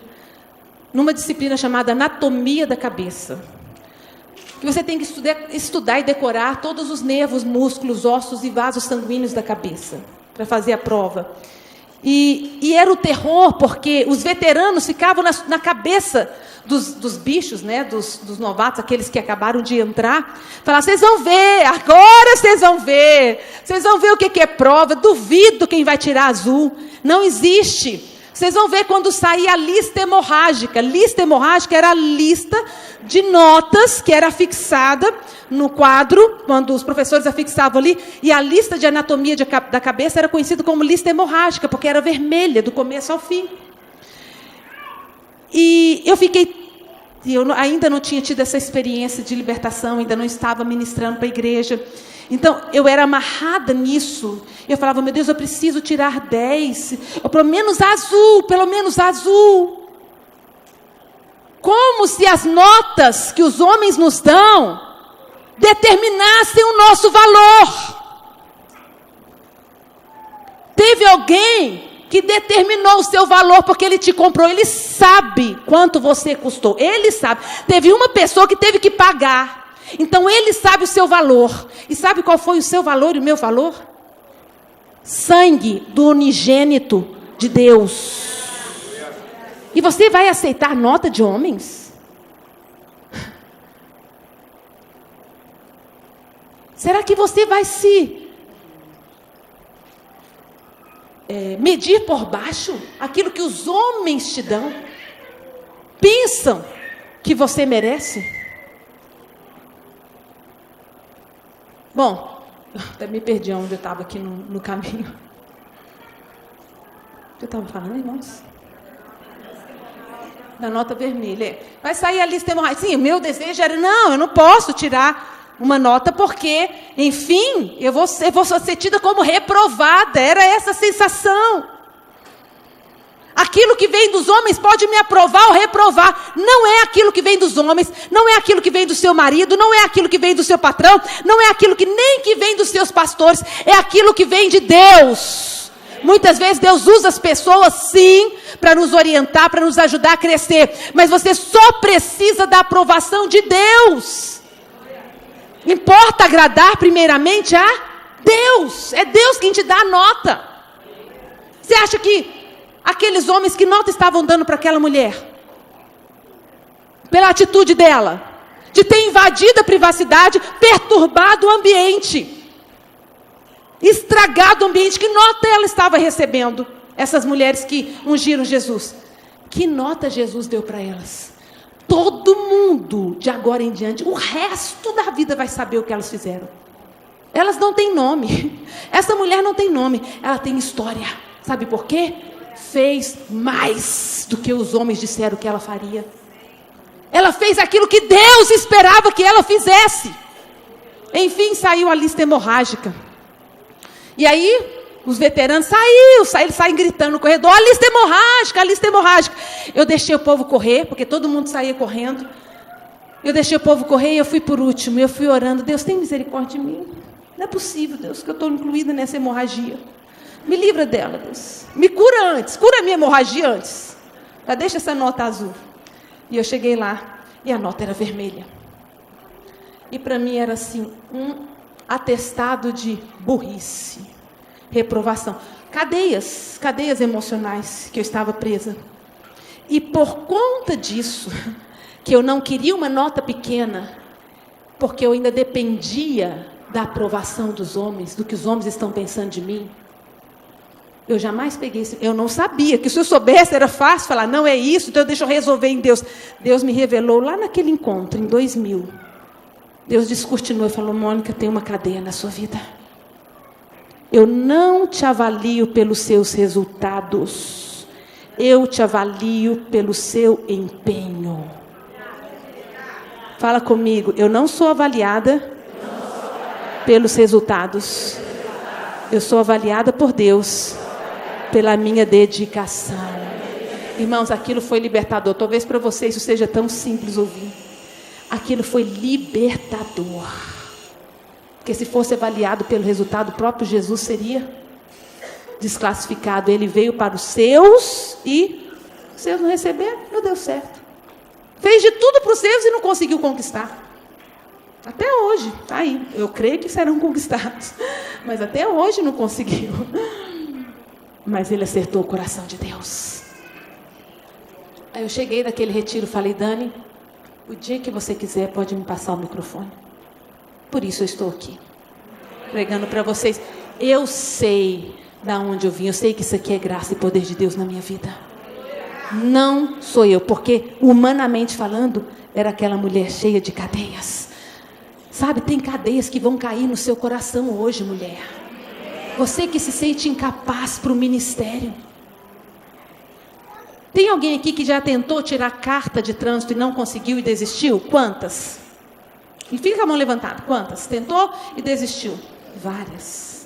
numa disciplina chamada Anatomia da Cabeça. Que você tem que estudar e decorar todos os nervos, músculos, ossos e vasos sanguíneos da cabeça, para fazer a prova. E era o terror, porque os veteranos ficavam na cabeça dos bichos, né, dos novatos, aqueles que acabaram de entrar, falavam, vocês vão ver, agora vocês vão ver o que é prova, duvido quem vai tirar azul, não existe. Vocês vão ver quando sair a lista hemorrágica. Lista hemorrágica era a lista de notas que era afixada no quadro, quando os professores afixavam ali, e a lista de anatomia da cabeça era conhecida como lista hemorrágica, porque era vermelha do começo ao fim. E eu ainda não tinha tido essa experiência de libertação, ainda não estava ministrando para a igreja. Então, eu era amarrada nisso. Eu falava, meu Deus, eu preciso tirar 10. Ou pelo menos azul, pelo menos azul. Como se as notas que os homens nos dão determinassem o nosso valor. Teve alguém que determinou o seu valor porque ele te comprou. Ele sabe quanto você custou. Ele sabe. Teve uma pessoa que teve que pagar. Então ele sabe o seu valor. E sabe qual foi o seu valor e o meu valor? Sangue do unigênito de Deus. E você vai aceitar nota de homens? Será que você vai se medir por baixo aquilo que os homens te dão? Pensam que você merece? Bom, até me perdi onde eu estava aqui no caminho. O que eu estava falando, irmãos? Da nota vermelha. Vai sair a lista hemorrágica. Sim, o meu desejo era, eu não posso tirar uma nota porque, enfim, eu vou ser tida como reprovada. Era essa a sensação. Aquilo que vem dos homens pode me aprovar ou reprovar. Não é aquilo que vem dos homens, não é aquilo que vem do seu marido, não é aquilo que vem do seu patrão, não é aquilo que vem dos seus pastores, é aquilo que vem de Deus. Muitas vezes Deus usa as pessoas, sim, para nos orientar, para nos ajudar a crescer. Mas você só precisa da aprovação de Deus. Importa agradar primeiramente a Deus. É Deus quem te dá a nota. Você acha que aqueles homens, que nota estavam dando para aquela mulher? Pela atitude dela, de ter invadido a privacidade, perturbado o ambiente, estragado o ambiente. Que nota ela estava recebendo? Essas mulheres que ungiram Jesus. Que nota Jesus deu para elas? Todo mundo, de agora em diante, o resto da vida vai saber o que elas fizeram. Elas não têm nome. Essa mulher não tem nome, ela tem história. Sabe por quê? Fez mais do que os homens disseram que ela faria. Ela fez aquilo que Deus esperava que ela fizesse. Enfim, saiu a lista hemorrágica. E aí, os veteranos eles saem gritando no corredor, a lista hemorrágica, a lista hemorrágica. Eu deixei o povo correr, porque todo mundo saía correndo. Eu deixei o povo correr e eu fui por último. Eu fui orando, Deus, tem misericórdia de mim. Não é possível, Deus, que eu estou incluída nessa hemorragia. Me livra dela, Deus. Me cura antes. Cura a minha hemorragia antes. Já deixa essa nota azul. E eu cheguei lá e a nota era vermelha. E para mim era assim, um atestado de burrice, reprovação. Cadeias emocionais que eu estava presa. E por conta disso, que eu não queria uma nota pequena, porque eu ainda dependia da aprovação dos homens, do que os homens estão pensando de mim. Eu jamais peguei isso. Eu não sabia, que se eu soubesse era fácil falar, não é isso, então deixa eu resolver em Deus. Deus me revelou lá naquele encontro, em 2000. Deus descortinou e falou, Mônica, tem uma cadeia na sua vida. Eu não te avalio pelos seus resultados. Eu te avalio pelo seu empenho. Fala comigo, eu não sou avaliada pelos resultados. Eu sou avaliada por Deus pela minha dedicação. Irmãos, aquilo foi libertador. Talvez para vocês isso seja tão simples ouvir. Aquilo foi libertador. Porque se fosse avaliado pelo resultado, o próprio Jesus seria desclassificado. Ele veio para os seus e os seus não receberam, não deu certo. Fez de tudo para os seus e não conseguiu conquistar. Até hoje, tá aí. Eu creio que serão conquistados. Mas até hoje não conseguiu. Mas ele acertou o coração de Deus. Aí eu cheguei daquele retiro, falei, Dani, o dia que você quiser pode me passar o microfone. Por isso eu estou aqui, pregando para vocês. Eu sei da onde eu vim. Eu sei que isso aqui é graça e poder de Deus na minha vida. Não sou eu, porque humanamente falando, era aquela mulher cheia de cadeias. Sabe, tem cadeias que vão cair no seu coração hoje, mulher. Você que se sente incapaz para o ministério. Tem alguém aqui que já tentou tirar carta de trânsito e não conseguiu e desistiu? Quantas? E fica com a mão levantada. Quantas? Tentou e desistiu? Várias.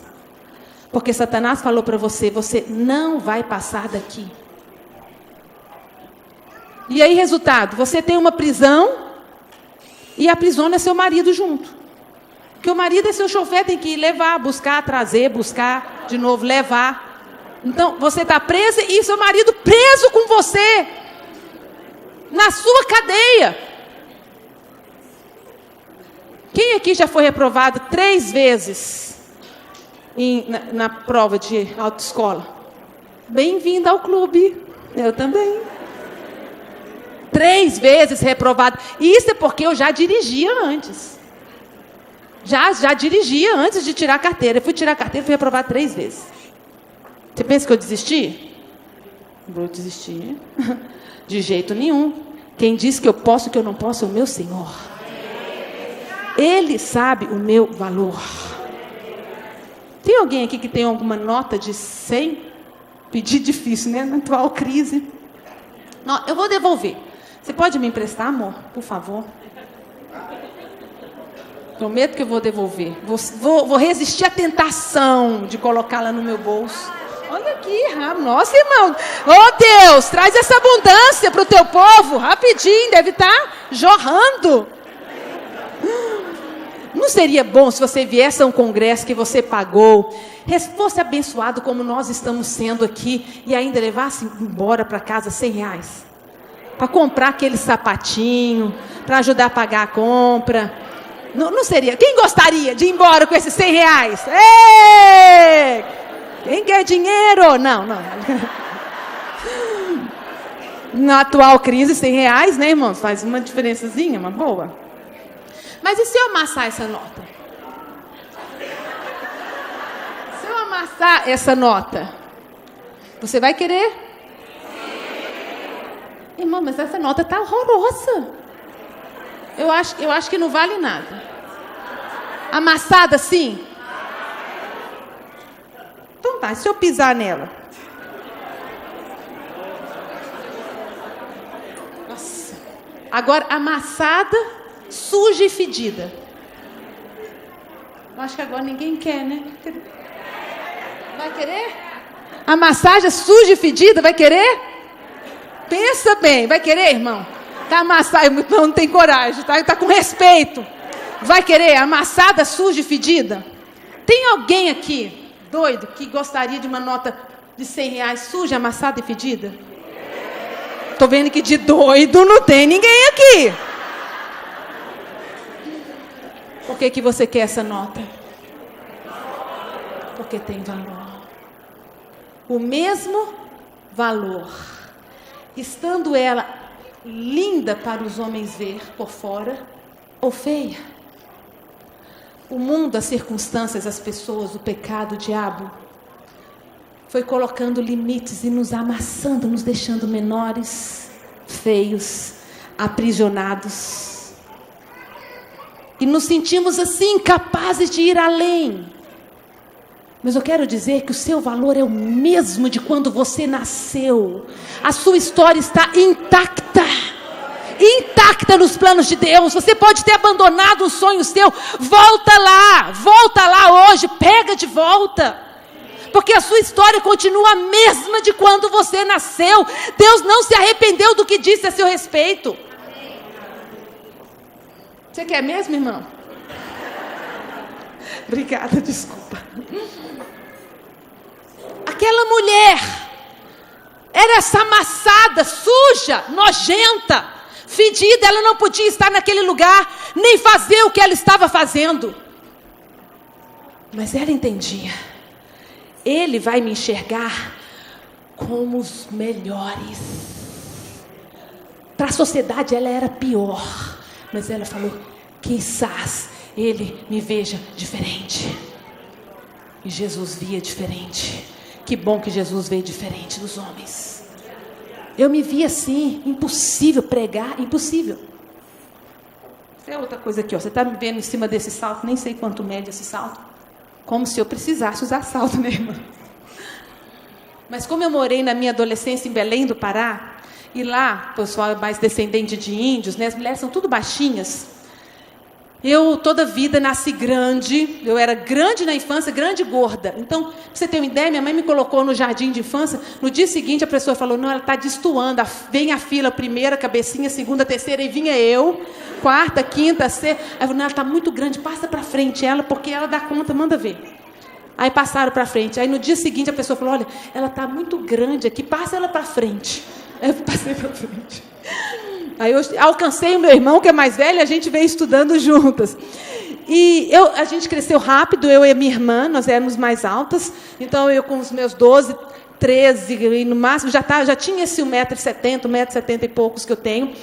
Porque Satanás falou para você, você não vai passar daqui. E aí, resultado, você tem uma prisão e aprisiona seu marido junto. Porque o marido é seu chofer, tem que ir levar, buscar, trazer, buscar, de novo, levar. Então, você está presa e seu marido preso com você, na sua cadeia. Quem aqui já foi reprovado 3 vezes na prova de autoescola? Bem-vindo ao clube. Eu também. 3 vezes reprovado. E isso é porque eu já dirigia antes. Já dirigia antes de tirar a carteira. Eu fui tirar a carteira e fui reprovado 3 vezes. Você pensa que eu desisti? Vou desistir. De jeito nenhum. Quem diz que eu posso, que eu não posso, é o meu Senhor. Ele sabe o meu valor. Tem alguém aqui que tem alguma nota de 100? Pedir difícil, né? Na atual crise. Não, eu vou devolver. Você pode me emprestar, amor? Por favor. Prometo que eu vou devolver. Vou resistir à tentação de colocá-la no meu bolso. Olha aqui, nossa, irmão. Oh, Deus, traz essa abundância para o teu povo. Rapidinho, deve estar jorrando. Não seria bom se você viesse a um congresso que você pagou, fosse abençoado como nós estamos sendo aqui, e ainda levasse embora para casa R$100? Para comprar aquele sapatinho, para ajudar a pagar a compra. Não seria? Quem gostaria de ir embora com esses R$100? Ei! Quem quer dinheiro? Não. Na atual crise, R$100, né, irmãos? Faz uma diferençazinha, uma boa. Mas e se eu amassar essa nota? Se eu amassar essa nota, você vai querer? Irmão, mas essa nota está horrorosa. Eu acho que não vale nada. Amassada assim? Então tá, se eu pisar nela. Nossa. Agora, amassada, suja e fedida. Eu acho que agora ninguém quer, né? Vai querer? A massagem suja e fedida, vai querer? Pensa bem, vai querer, irmão? Tá amassado, não tem coragem, tá com respeito. Vai querer amassada, suja e fedida? Tem alguém aqui, doido, que gostaria de uma nota de R$100 suja, amassada e fedida? Tô vendo que de doido não tem ninguém aqui. Por que você quer essa nota? Porque tem valor. O mesmo valor. Estando ela linda para os homens ver por fora ou feia. O mundo, as circunstâncias, as pessoas, o pecado, o diabo, foi colocando limites e nos amassando, nos deixando menores, feios, aprisionados. E nos sentimos assim, incapazes de ir além. Mas eu quero dizer que o seu valor é o mesmo de quando você nasceu. A sua história está intacta. Intacta nos planos de Deus. Você pode ter abandonado um sonho seu. Volta lá hoje, pega de volta. Porque a sua história continua a mesma de quando você nasceu. Deus não se arrependeu do que disse a seu respeito. Você quer mesmo, irmão? Obrigada, desculpa. Aquela mulher era essa amassada, suja, nojenta, fedida. Ela não podia estar naquele lugar, nem fazer o que ela estava fazendo. Mas ela entendia. Ele vai me enxergar como os melhores. Para a sociedade ela era pior. Mas ela falou, quizás ele me veja diferente. E Jesus via diferente. que bom que Jesus veio diferente dos homens. Eu me vi assim, impossível pregar, impossível. Essa é outra coisa aqui, ó. Você está me vendo em cima desse salto, nem sei quanto mede esse salto. Como se eu precisasse usar salto, né, irmã? Mas como eu morei na minha adolescência em Belém do Pará, e lá, o pessoal é mais descendente de índios, né? As mulheres são tudo baixinhas. Eu, toda vida, nasci grande. Eu era grande na infância, grande e gorda. Então, pra você ter uma ideia, minha mãe me colocou no jardim de infância. No dia seguinte, a pessoa falou, não, ela está destoando. Vem a fila, primeira, cabecinha, segunda, terceira, e vinha eu. Quarta, quinta, sexta. Aí eu falei, não, ela está muito grande, passa para frente ela, porque ela dá conta, manda ver. Aí passaram para frente. Aí no dia seguinte, a pessoa falou, olha, ela está muito grande aqui, passa ela para frente. Aí eu passei para frente. Aí eu alcancei o meu irmão, que é mais velho, e a gente veio estudando juntas. E a gente cresceu rápido, eu e a minha irmã, nós éramos mais altas. Então, eu com os meus 12, 13, e no máximo, já tinha esse 1,70 m, 1,70 m e poucos que eu tenho.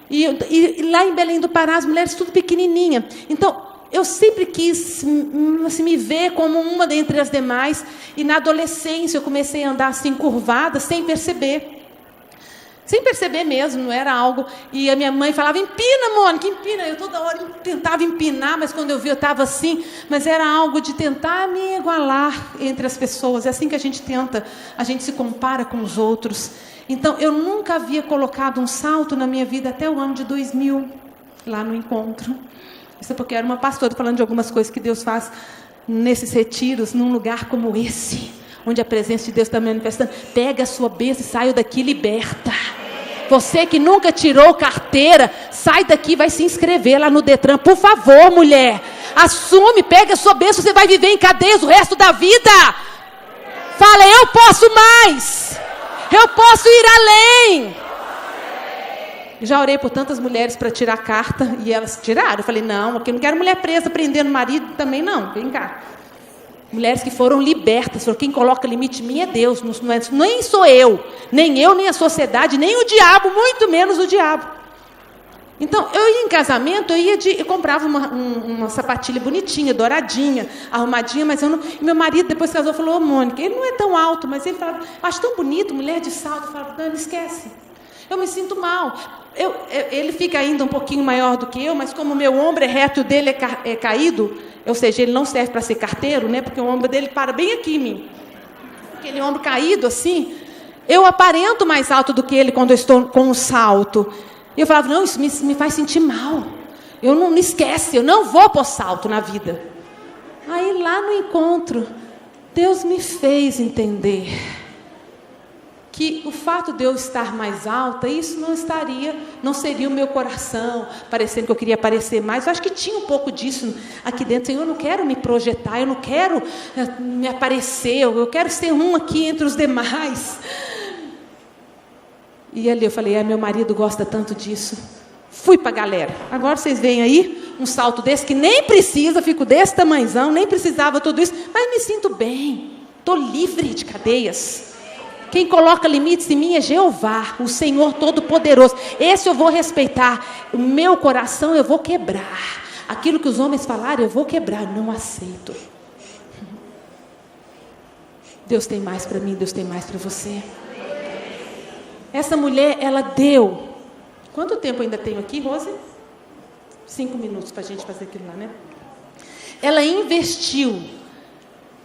E lá em Belém do Pará, as mulheres tudo pequenininha. Então, eu sempre quis assim, me ver como uma dentre as demais. E na adolescência, eu comecei a andar assim, curvada, sem perceber. Sem perceber mesmo, não era algo... E a minha mãe falava, empina, Mônica, empina. Eu toda hora tentava empinar, mas quando eu vi, eu estava assim. Mas era algo de tentar me igualar entre as pessoas. É assim que a gente tenta, a gente se compara com os outros. Então, eu nunca havia colocado um salto na minha vida até o ano de 2000, lá no encontro. Isso é porque eu era uma pastora, falando de algumas coisas que Deus faz nesses retiros, num lugar como esse, onde a presença de Deus está manifestando. Pega a sua bênção e saia daqui liberta. Você que nunca tirou carteira, sai daqui e vai se inscrever lá no Detran. Por favor, mulher, assume, pega a sua bênção, você vai viver em cadeias o resto da vida. Fala, eu posso mais. Eu posso ir além. Já orei por tantas mulheres para tirar a carta e elas tiraram. Eu falei, não, porque eu não quero mulher presa prendendo o marido também não. Vem cá. Mulheres que foram libertas. Quem coloca limite em mim é Deus. Nem sou eu. Nem a sociedade, nem o diabo, muito menos o diabo. Então, eu ia em casamento, eu comprava uma sapatilha bonitinha, douradinha, arrumadinha, mas eu não... E meu marido, depois que casou, falou, ô Mônica, ele não é tão alto, mas ele falava, acho tão bonito, mulher de salto. Eu falava, não, esquece. Eu me sinto mal. Ele fica ainda um pouquinho maior do que eu, mas como o meu ombro é reto e o dele é caído, ou seja, ele não serve para ser carteiro, né? Porque o ombro dele para bem aqui em mim. Aquele ombro caído assim, eu aparento mais alto do que ele quando eu estou com um salto. E eu falava, não, isso me faz sentir mal. Eu não me esquece, eu não vou pôr salto na vida. Aí lá no encontro, Deus me fez entender que o fato de eu estar mais alta, isso não seria o meu coração, parecendo que eu queria aparecer mais. Eu acho que tinha um pouco disso aqui dentro. Senhor, eu não quero me projetar, eu não quero me aparecer, eu quero ser um aqui entre os demais. E ali eu falei, meu marido gosta tanto disso. Fui para a galera. Agora vocês veem aí, um salto desse que nem precisa, fico desse tamanhozão, nem precisava tudo isso, mas me sinto bem, estou livre de cadeias. Quem coloca limites em mim é Jeová, o Senhor Todo-Poderoso. Esse eu vou respeitar. O meu coração eu vou quebrar. Aquilo que os homens falaram, eu vou quebrar. Não aceito. Deus tem mais para mim, Deus tem mais para você. Essa mulher, ela deu. Quanto tempo ainda tenho aqui, Rose? 5 minutos para a gente fazer aquilo lá, né? Ela investiu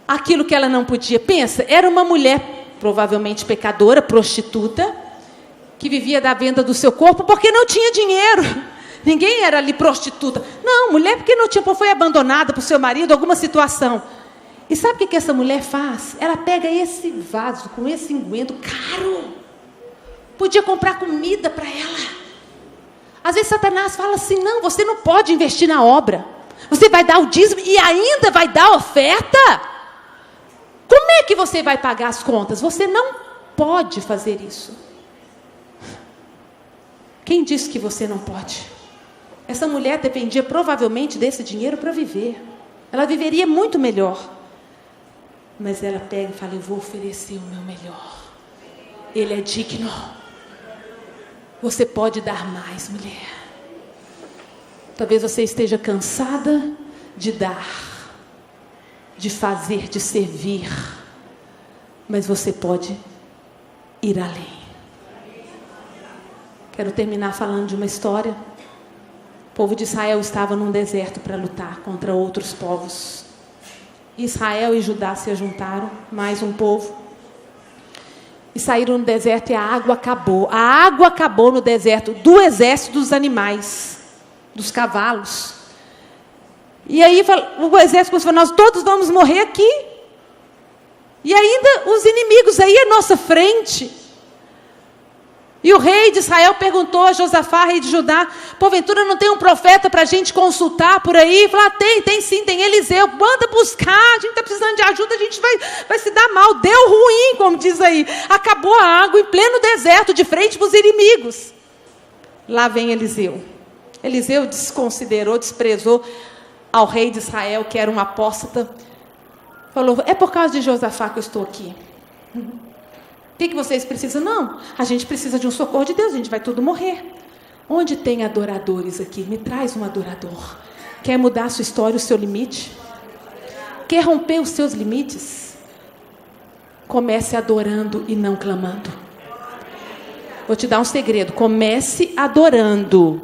aquilo que ela não podia. Pensa, era uma mulher provavelmente pecadora, prostituta, que vivia da venda do seu corpo porque não tinha dinheiro. Ninguém era ali prostituta. Não, mulher porque não tinha, foi abandonada por seu marido, alguma situação. E sabe o que essa mulher faz? Ela pega esse vaso com esse unguento caro. Podia comprar comida para ela. Às vezes Satanás fala assim, não, você não pode investir na obra. Você vai dar o dízimo e ainda vai dar a oferta? Como é que você vai pagar as contas? Você não pode fazer isso. Quem disse que você não pode? Essa mulher dependia provavelmente desse dinheiro para viver. Ela viveria muito melhor. Mas ela pega e fala, eu vou oferecer o meu melhor. Ele é digno. Você pode dar mais, mulher. Talvez você esteja cansada de dar, de fazer, de servir. mas você pode ir além. Quero terminar falando de uma história. O povo de Israel estava num deserto para lutar contra outros povos. Israel e Judá se juntaram, mais um povo, e saíram no deserto e a água acabou. A água acabou no deserto do exército dos animais, dos cavalos. E aí o exército falou: nós todos vamos morrer aqui. E ainda os inimigos aí à nossa frente. E o rei de Israel perguntou a Josafá, rei de Judá: porventura não tem um profeta para a gente consultar por aí? Ele falou: tem sim, tem Eliseu, manda buscar, a gente está precisando de ajuda, a gente vai se dar mal, deu ruim, como diz aí. Acabou a água em pleno deserto, de frente para os inimigos. Lá vem Eliseu. Eliseu desconsiderou, desprezou ao rei de Israel, que era um apóstata. Falou: é por causa de Josafá que eu estou aqui. O que vocês precisam? Não, a gente precisa de um socorro de Deus, a gente vai tudo morrer. Onde tem adoradores aqui? Me traz um adorador. Quer mudar a sua história, o seu limite? Quer romper os seus limites? Comece adorando e não clamando. Vou te dar um segredo: comece adorando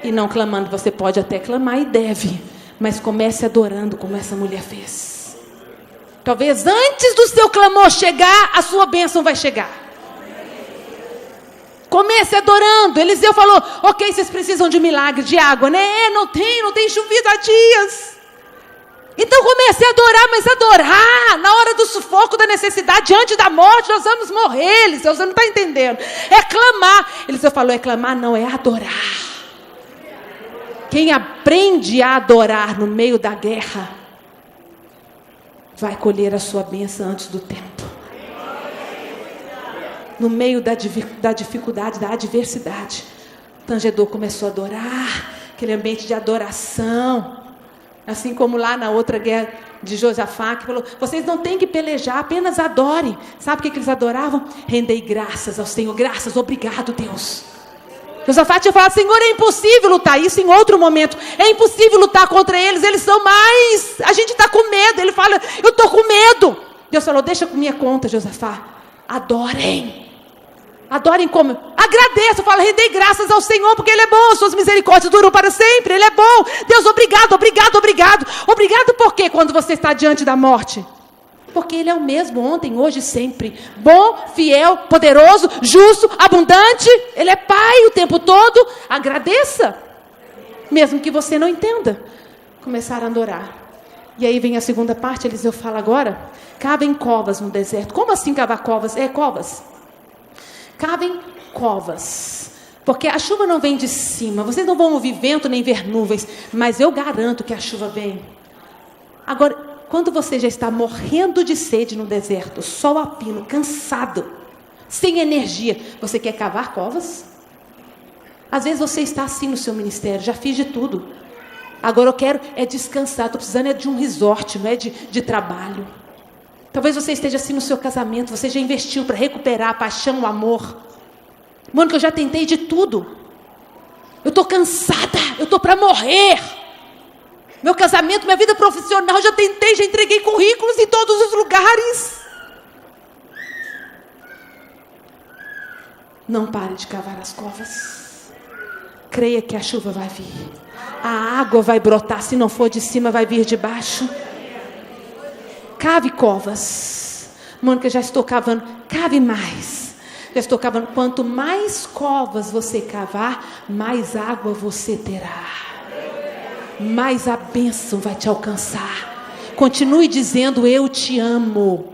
e não clamando. Você pode até clamar e deve, mas comece adorando como essa mulher fez. Talvez antes do seu clamor chegar, a sua bênção vai chegar. Comece adorando. Eliseu falou: ok, vocês precisam de um milagre de água, né? Não tem chovido há dias. Então comece a adorar, mas adorar na hora do sufoco, da necessidade, diante da morte, nós vamos morrer. Eliseu, você não está entendendo. É clamar. Eliseu falou: é clamar, não, é adorar. Quem aprende a adorar no meio da guerra, vai colher a sua bênção antes do tempo. No meio da dificuldade, da adversidade, o tangedor começou a adorar, aquele ambiente de adoração. Assim como lá na outra guerra de Josafá, que falou: vocês não têm que pelejar, apenas adorem. Sabe o que eles adoravam? Rendei graças ao Senhor, graças, obrigado Deus. Josafá tinha falado: Senhor, é impossível lutar. Isso em outro momento. É impossível lutar contra eles. Eles são mais... A gente está com medo. Ele fala: eu estou com medo. Deus falou: deixa por minha conta, Josafá. Adorem. Adorem como? Agradeço. Fala: rendei graças ao Senhor, porque Ele é bom. Suas misericórdias duram para sempre. Ele é bom. Deus, obrigado, obrigado, obrigado. Obrigado por quê quando você está diante da morte? Porque Ele é o mesmo ontem, hoje e sempre. Bom, fiel, poderoso, justo, abundante. Ele é Pai o tempo todo. Agradeça. Mesmo que você não entenda. Começaram a adorar. E aí vem a segunda parte. Eliseu fala agora: cavem covas no deserto. Como assim cavar covas? Covas. Cavem covas. Porque a chuva não vem de cima. Vocês não vão ouvir vento nem ver nuvens. Mas eu garanto que a chuva vem. Agora... quando você já está morrendo de sede no deserto, sol a pino, cansado, sem energia, você quer cavar covas? Às vezes você está assim no seu ministério: já fiz de tudo, agora eu quero descansar, estou precisando de um resort, não é de trabalho. Talvez você esteja assim no seu casamento, você já investiu para recuperar a paixão, o amor. Mônica, eu já tentei de tudo, eu estou cansada, eu estou para morrer. Meu casamento, minha vida profissional, já tentei, já entreguei currículos em todos os lugares. Não pare de cavar as covas. Creia que a chuva vai vir. A água vai brotar, se não for de cima, vai vir de baixo. Cave covas. Mônica, já estou cavando. Cave mais. Já estou cavando. Quanto mais covas você cavar, mais água você terá. Mais a bênção vai te alcançar. Continue dizendo: eu te amo.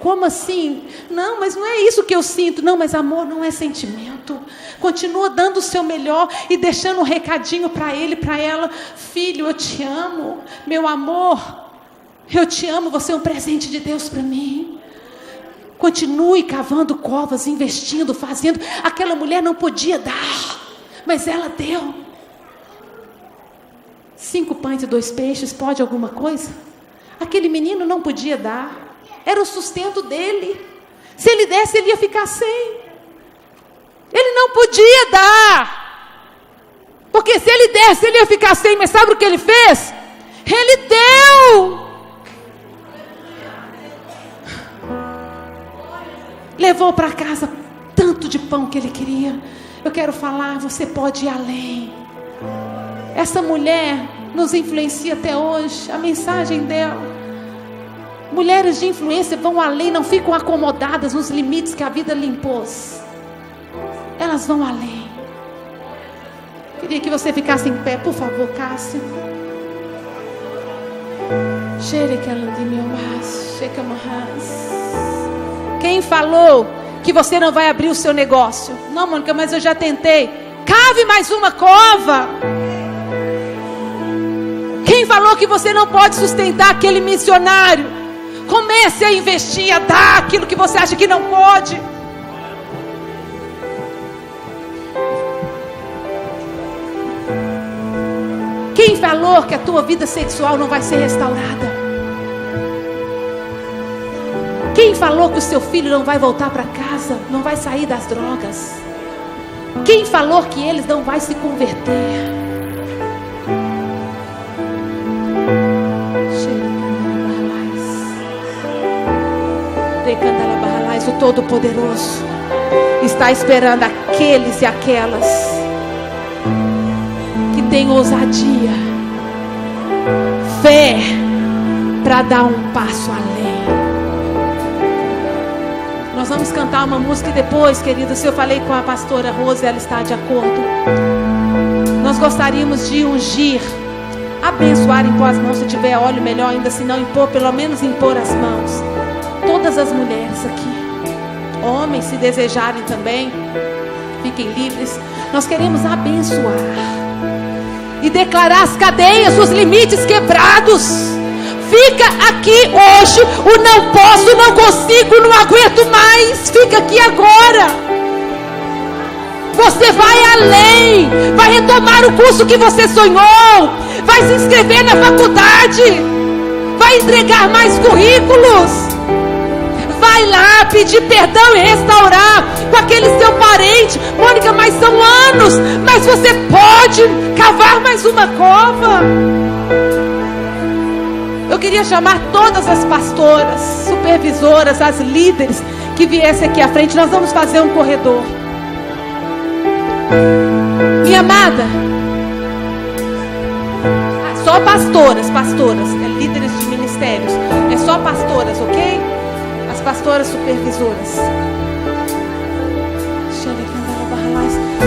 Como assim? Não, mas não é isso que eu sinto. Não, mas amor não é sentimento. Continua dando o seu melhor e deixando um recadinho para ele, para ela: filho, eu te amo. Meu amor, eu te amo. Você é um presente de Deus para mim. Continue cavando covas, investindo, fazendo. Aquela mulher não podia dar, mas ela deu. 5 pães e 2 peixes, pode alguma coisa? Aquele menino não podia dar. Era o sustento dele. Se ele desse, ele ia ficar sem. Ele não podia dar. Porque se ele desse, ele ia ficar sem. Mas sabe o que ele fez? Ele deu. levou para casa tanto de pão que ele queria. Eu quero falar, você pode ir além. Essa mulher nos influencia até hoje, a mensagem dela. Mulheres de influência vão além, não ficam acomodadas nos limites que a vida lhe impôs. Elas vão além. Queria que você ficasse em pé, por favor, Cássio. Quem falou que você não vai abrir o seu negócio? Não, Mônica, mas eu já tentei. Cave mais uma cova. Quem falou que você não pode sustentar aquele missionário? Comece a investir, a dar aquilo que você acha que não pode. Quem falou que a tua vida sexual não vai ser restaurada? Quem falou que o seu filho não vai voltar para casa, não vai sair das drogas? Quem falou que eles não vão se converter? O Todo-Poderoso está esperando aqueles e aquelas que têm ousadia, fé, para dar um passo além. Nós vamos cantar uma música e depois, querida, se eu falei com a pastora Rose, ela está de acordo. Nós gostaríamos de ungir, abençoar, impor as mãos. Se tiver óleo, melhor ainda. Se não impor, pelo menos impor as mãos. Todas as mulheres aqui, homens, se desejarem também, fiquem livres. Nós queremos abençoar e declarar as cadeias, os limites quebrados. Fica aqui hoje o não posso, não consigo, não aguento mais. Fica aqui agora. Você vai além, vai retomar o curso que você sonhou, vai se inscrever na faculdade, vai entregar mais currículos. Vai lá pedir perdão e restaurar com aquele seu parente. Mônica, mas são anos. Mas você pode cavar mais uma cova. Eu queria chamar todas as pastoras, supervisoras, as líderes que viessem aqui à frente. Nós vamos fazer um corredor. Minha amada, só pastoras, líderes de ministérios. É só pastoras, ok? As pastoras supervisoras.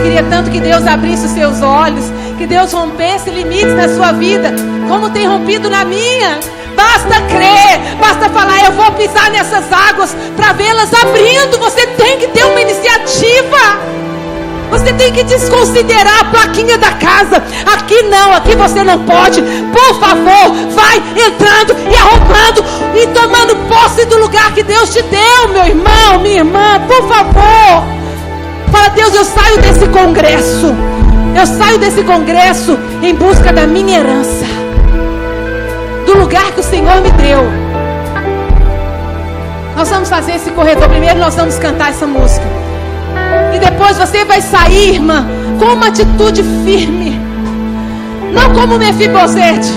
Queria tanto que Deus abrisse os seus olhos, que Deus rompesse limites na sua vida, como tem rompido na minha. Basta crer, basta falar, eu vou pisar nessas águas para vê-las abrindo. Você tem que ter uma iniciativa. Você tem que desconsiderar a plaquinha da casa. Aqui não, aqui você não pode. Por favor, vai entrando e arrumando e tomando posse do lugar que Deus te deu, meu irmão, minha irmã. Por favor, fala: Deus, eu saio desse congresso. Eu saio desse congresso em busca da minha herança, do lugar que o Senhor me deu. Nós vamos fazer esse corredor. Primeiro nós vamos cantar essa música. E depois você vai sair, irmã, com uma atitude firme. Não como Mefibosete,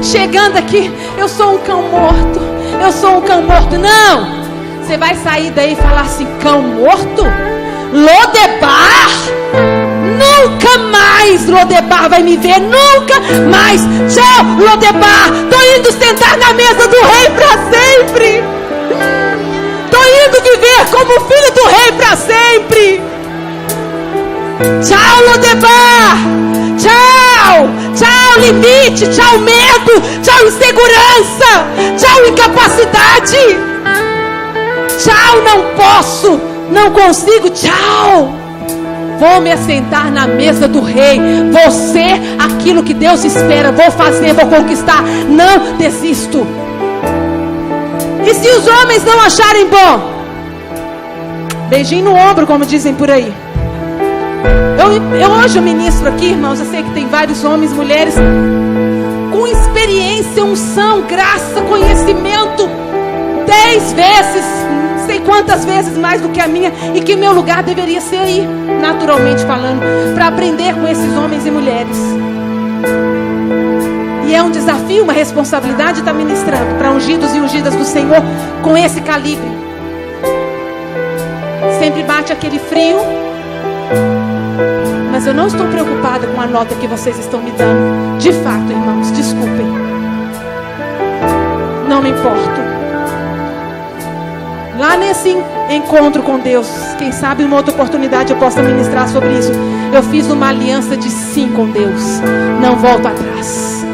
chegando aqui, eu sou um cão morto, eu sou um cão morto. Não, você vai sair daí e falar assim: cão morto? Lodebar? Nunca mais Lodebar vai me ver, nunca mais. Tchau, Lodebar. Tô indo sentar na mesa do rei para sempre. Tô indo viver como filho do rei para sempre. Tchau, Lodebar. Tchau, tchau, limite. Tchau, medo. Tchau, insegurança. Tchau, incapacidade. Tchau, não posso, não consigo. Tchau. Vou me assentar na mesa do rei. Vou ser aquilo que Deus espera. Vou fazer, vou conquistar. Não desisto. E se os homens não acharem bom, beijinho no ombro, como dizem por aí. Eu hoje ministro aqui, irmãos. Eu sei que tem vários homens, mulheres com experiência, unção, graça, conhecimento 10 vezes, não sei quantas vezes mais do que a minha, e que meu lugar deveria ser aí, naturalmente falando, para aprender com esses homens e mulheres. E é um desafio, uma responsabilidade estar ministrando para ungidos e ungidas do Senhor com esse calibre. sempre bate aquele frio. Mas eu não estou preocupada com a nota que vocês estão me dando. De fato, irmãos, desculpem. Não me importo. Lá nesse encontro com Deus, quem sabe numa outra oportunidade eu possa ministrar sobre isso. Eu fiz uma aliança de sim com Deus. Não volto atrás.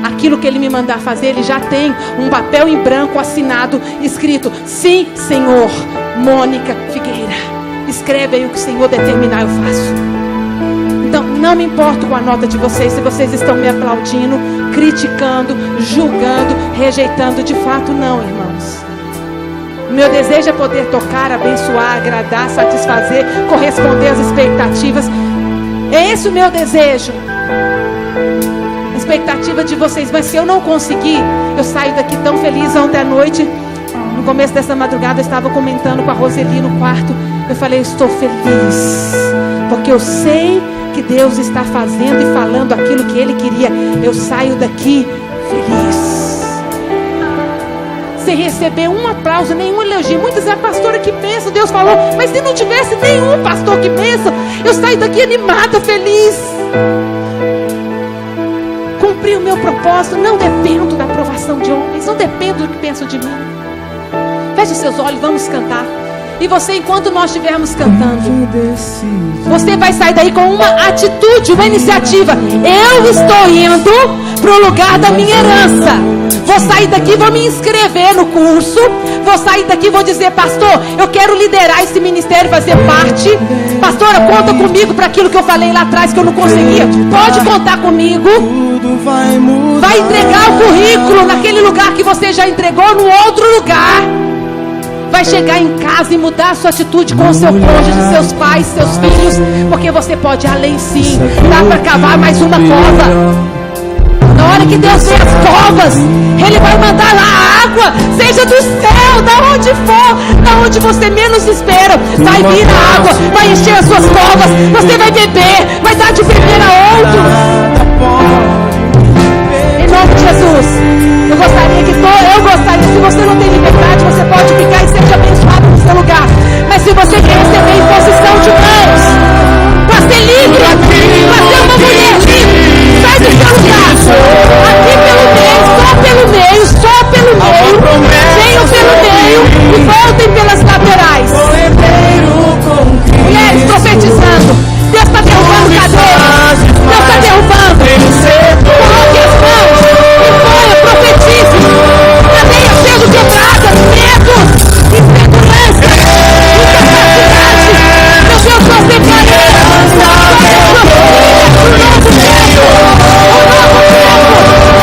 Aquilo que Ele me mandar fazer, Ele já tem um papel em branco assinado, escrito: sim, Senhor. Mônica Figueira, escreve aí o que o Senhor determinar, eu faço. Então, não me importo com a nota de vocês. Se vocês estão me aplaudindo, criticando, julgando, rejeitando, de fato não, irmãos. O meu desejo é poder tocar, abençoar, agradar, satisfazer, corresponder às expectativas. É esse o meu desejo. A expectativa de vocês. Mas se eu não conseguir, eu saio daqui tão feliz. Ontem à noite, no começo dessa madrugada, eu estava comentando com a Roseli no quarto. Eu falei: eu estou feliz, porque eu sei que Deus está fazendo e falando aquilo que Ele queria. Eu saio daqui feliz, sem receber um aplauso, nenhum elogio. Muitos é a pastora que pensa, Deus falou. Mas se não tivesse nenhum pastor que pensa, eu saio daqui animada, feliz. Cumpri o meu propósito. Não dependo da aprovação de homens, não dependo do que pensam de mim. Feche seus olhos, vamos cantar. E você, enquanto nós estivermos cantando, você vai sair daí com uma atitude, uma iniciativa. Eu estou indo para o lugar da minha herança. Vou sair daqui, vou me inscrever no curso. Vou sair daqui, vou dizer: pastor, eu quero liderar esse ministério, fazer parte. Pastora, conta comigo para aquilo que eu falei lá atrás que eu não conseguia. Pode contar comigo. Vai entregar o currículo naquele lugar que você já entregou, no outro lugar. Vai chegar em casa e mudar a sua atitude com o seu cônjuge, seus pais, seus filhos. Porque você pode ir além, sim. Dá para cavar mais uma cova. Na hora que Deus vê as covas, Ele vai mandar a água, seja do céu, da onde for, da onde você menos espera. Vai vir a água, vai encher as suas covas. Você vai beber, vai dar de beber a outros. Em nome de Jesus, eu gostaria, se você não tem liberdade, você pode ficar e ser abençoado no seu lugar. Mas se você quer receber em posição de mãos, para ser livre, para ser uma mulher livre, sai do seu lugar. Aqui pelo meio, só pelo meio. Venham pelo meio e voltem pelas laterais. Mulheres profetizando. Deus está derrubando cadeiras. Deus está derrubando. Coloque as mãos e ponha, profetize. Cadeias sendo quebradas, medos, insegurança, incapacidade. Meu Deus, você parei.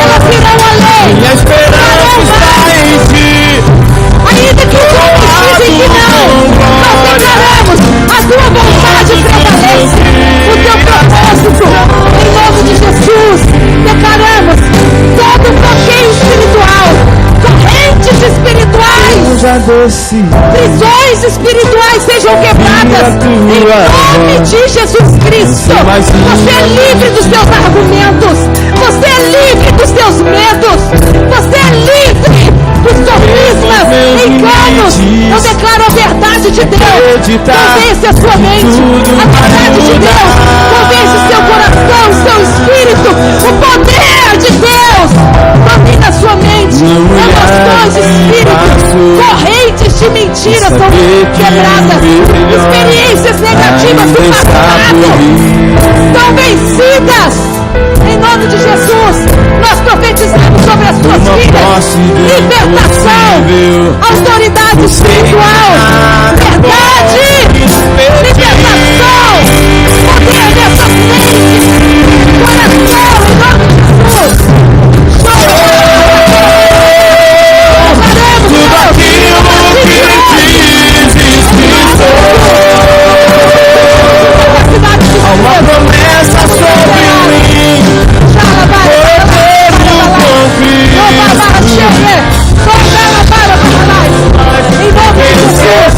Elas virão além. Minha esperança está em ti. Ainda que os homens dizem que não, nós declaramos: a tua vontade prevalece, o teu propósito, em nome de Jesus. Declaramos todo bloqueio espiritual, correntes espirituais, prisões espirituais sejam quebradas em nome de Jesus Cristo. Você é livre dos seus argumentos, você é livre dos seus medos, você é livre dos sofismas, enganos. Eu declaro a verdade de Deus. Convence a sua mente, a verdade de Deus. Convence seu coração, seu espírito. O poder de Deus domina a sua mente. Emoções, espíritos, correntes de mentiras são quebradas. Experiências negativas do passado são vencidas. Em nome de Jesus, nós profetizamos sobre as suas vidas libertação, autoridade espiritual, verdade, libertação, poder dessa mente, coração, em nome de Jesus. Tudo aquilo que dizes há uma promessa sobre mim. Em nome de Jesus,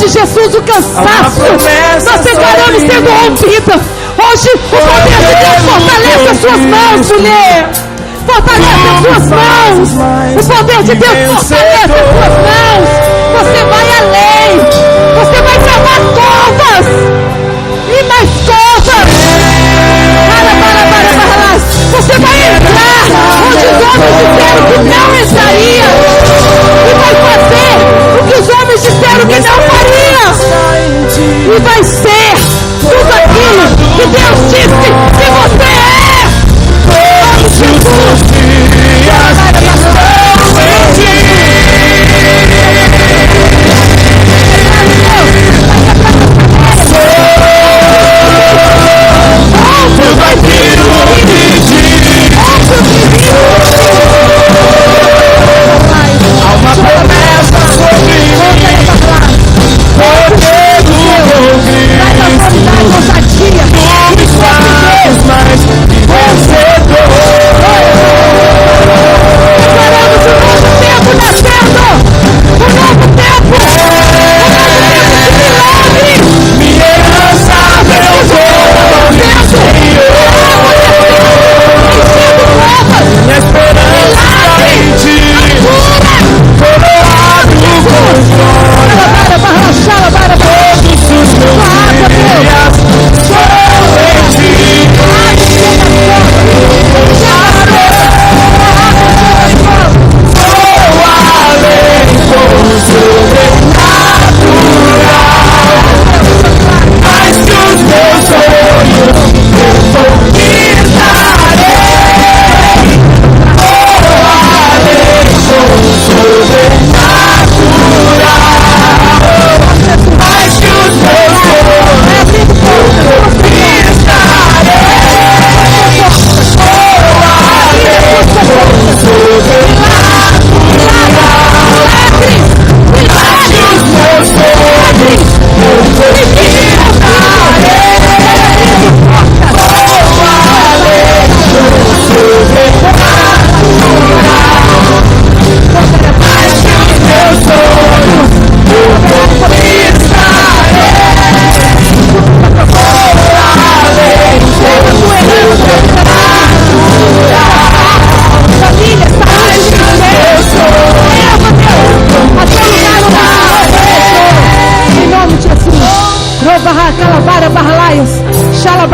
de Jesus, o cansaço, nós declaramos sendo rompida. Hoje o poder de Deus fortalece as suas mãos, mulher. Fortalece as suas mãos. O poder de Deus fortalece as suas mãos. Você vai além. Você vai travar covas. E mais covas. Você vai entrar onde os homens disseram que não entraria. E vai fazer o que os homens disseram que não faria. E vai ser tudo aquilo que Deus disse que você é. Jesus,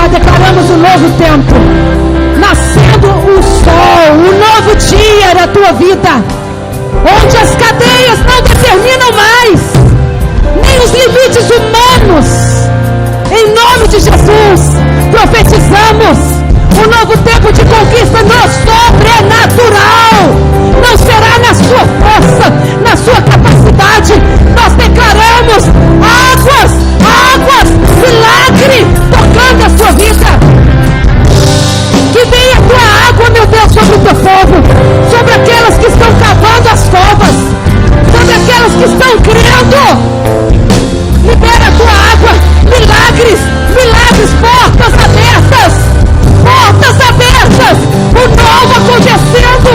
declaramos um novo tempo, nascendo o sol, um novo dia na tua vida, onde as cadeias não determinam mais, nem os limites humanos. Em nome de Jesus, profetizamos um novo tempo de conquista no sobrenatural. Não será na sua força, na sua capacidade. Nós declaramos águas, milagre tocando a sua vida. Que venha a tua água, meu Deus, sobre o teu povo, sobre aquelas que estão cavando as covas, sobre aquelas que estão crendo. Libera a tua água, milagres, portas abertas, o novo acontecendo.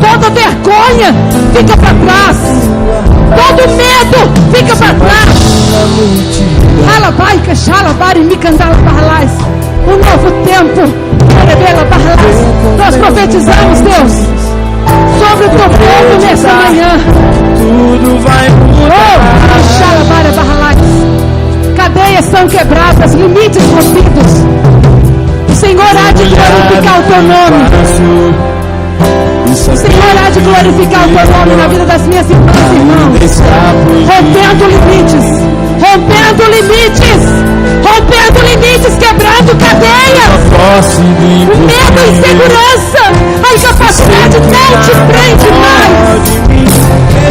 Toda vergonha fica para trás, todo medo fica para trás. Um novo tempo. Nós profetizamos, Deus, sobre o teu povo nessa manhã. Tudo vai mudar. Cadeias são quebradas, limites rompidos. O Senhor há de glorificar o teu nome. O Senhor há de glorificar o teu nome na vida das minhas irmãs e irmãos. Rompendo limites, quebrando cadeias. O medo, a insegurança, a incapacidade não te prende mais.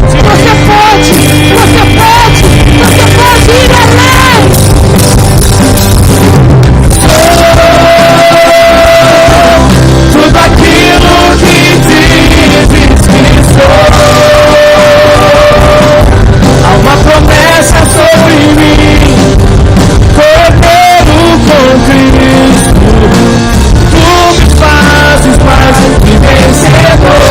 Você pode ir além. Tudo aquilo que dizes que sou, há uma promessa sobre mim, cordeiro com Cristo, tu me fazes mais do que vencedor.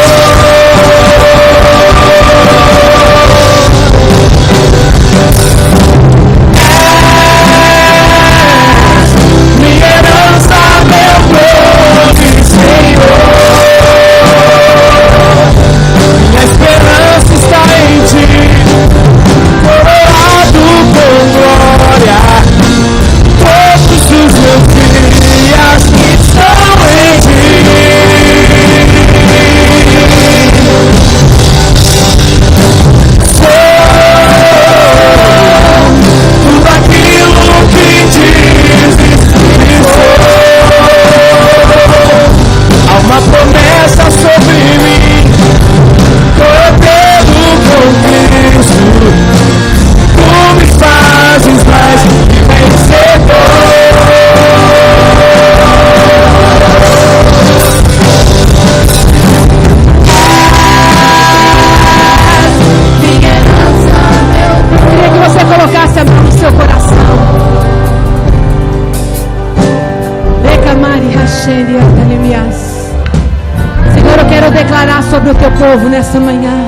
povo nessa manhã.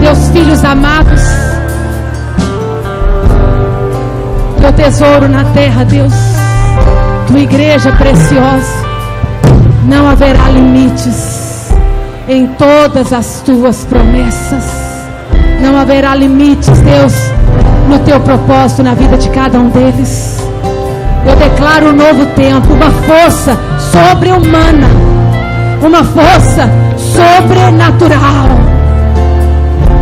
Teus filhos amados, teu tesouro na terra, Deus, tua igreja preciosa. Não haverá limites em todas as tuas promessas. Não haverá limites, Deus, no teu propósito na vida de cada um deles. Eu declaro um novo tempo, uma força sobre-humana, uma força sobrenatural,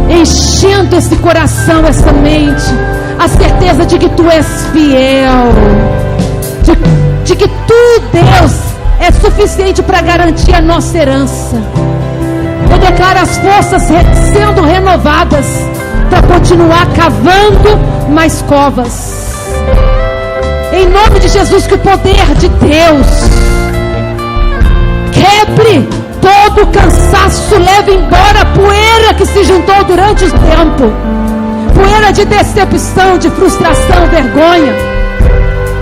enchendo esse coração, essa mente, a certeza de que tu és fiel, de que tu, Deus, é suficiente para garantir a nossa herança. Eu declaro as forças sendo renovadas para continuar cavando mais covas. Em nome de Jesus, que o poder de Deus quebre todo o cansaço, leve embora a poeira que se juntou durante o tempo, poeira de decepção, de frustração, vergonha,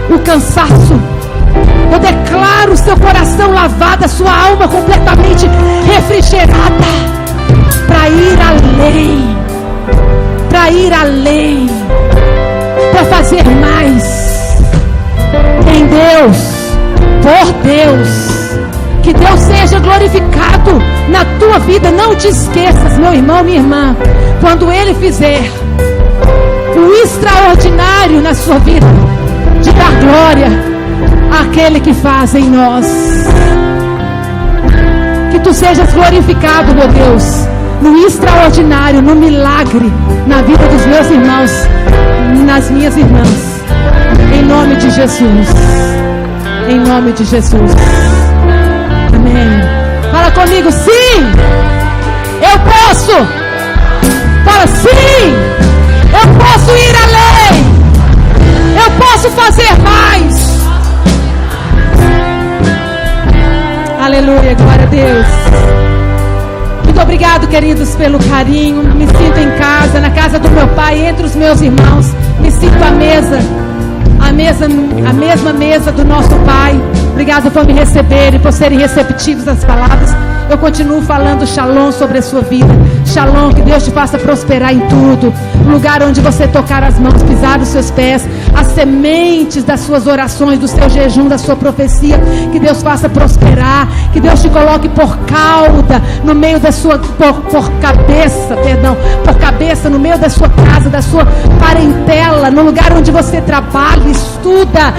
o cansaço. Eu declaro o seu coração lavado, a sua alma completamente refrigerada, para ir além, para ir além, para fazer mais em Deus, por Deus. Que Deus seja glorificado na tua vida. Não te esqueças, meu irmão, minha irmã, quando Ele fizer o extraordinário na sua vida, de dar glória àquele que faz em nós. Que tu sejas glorificado, meu Deus, no extraordinário, no milagre, na vida dos meus irmãos, nas minhas irmãs, em nome de Jesus, em nome de Jesus. Amém. Fala comigo, sim, eu posso. Fala, sim, eu posso ir além, eu posso fazer mais. Aleluia, glória a Deus. Muito obrigado, queridos, pelo carinho. Me sinto em casa, na casa do meu pai, entre os meus irmãos. Me sinto à mesa, a mesma mesa do nosso Pai. Obrigado por me receberem, por serem receptivos às palavras. Eu continuo falando shalom sobre a sua vida. Shalom, que Deus te faça prosperar em tudo. O lugar onde você tocar as mãos, pisar os seus pés, as sementes das suas orações, do seu jejum, da sua profecia, que Deus faça prosperar. Que Deus te coloque por cauda no meio da sua, por cabeça no meio da sua casa, da sua parentela, no lugar onde você trabalha, estuda.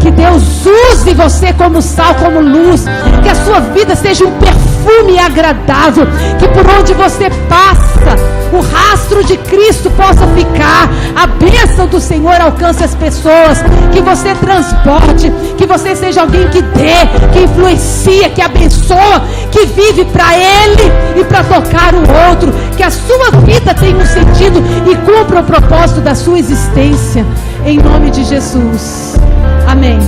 Que Deus use você como sal, como luz. Que a sua vida seja um perfume agradável. Que por onde você passa, o rastro de Cristo possa ficar. A bênção do Senhor alcance as pessoas. Que você transporte. Que você seja alguém que dê, que influencia, que abençoa, que vive para Ele e para tocar o outro. Que a sua vida tenha um sentido e cumpra o propósito da sua existência. Em nome de Jesus. Amém.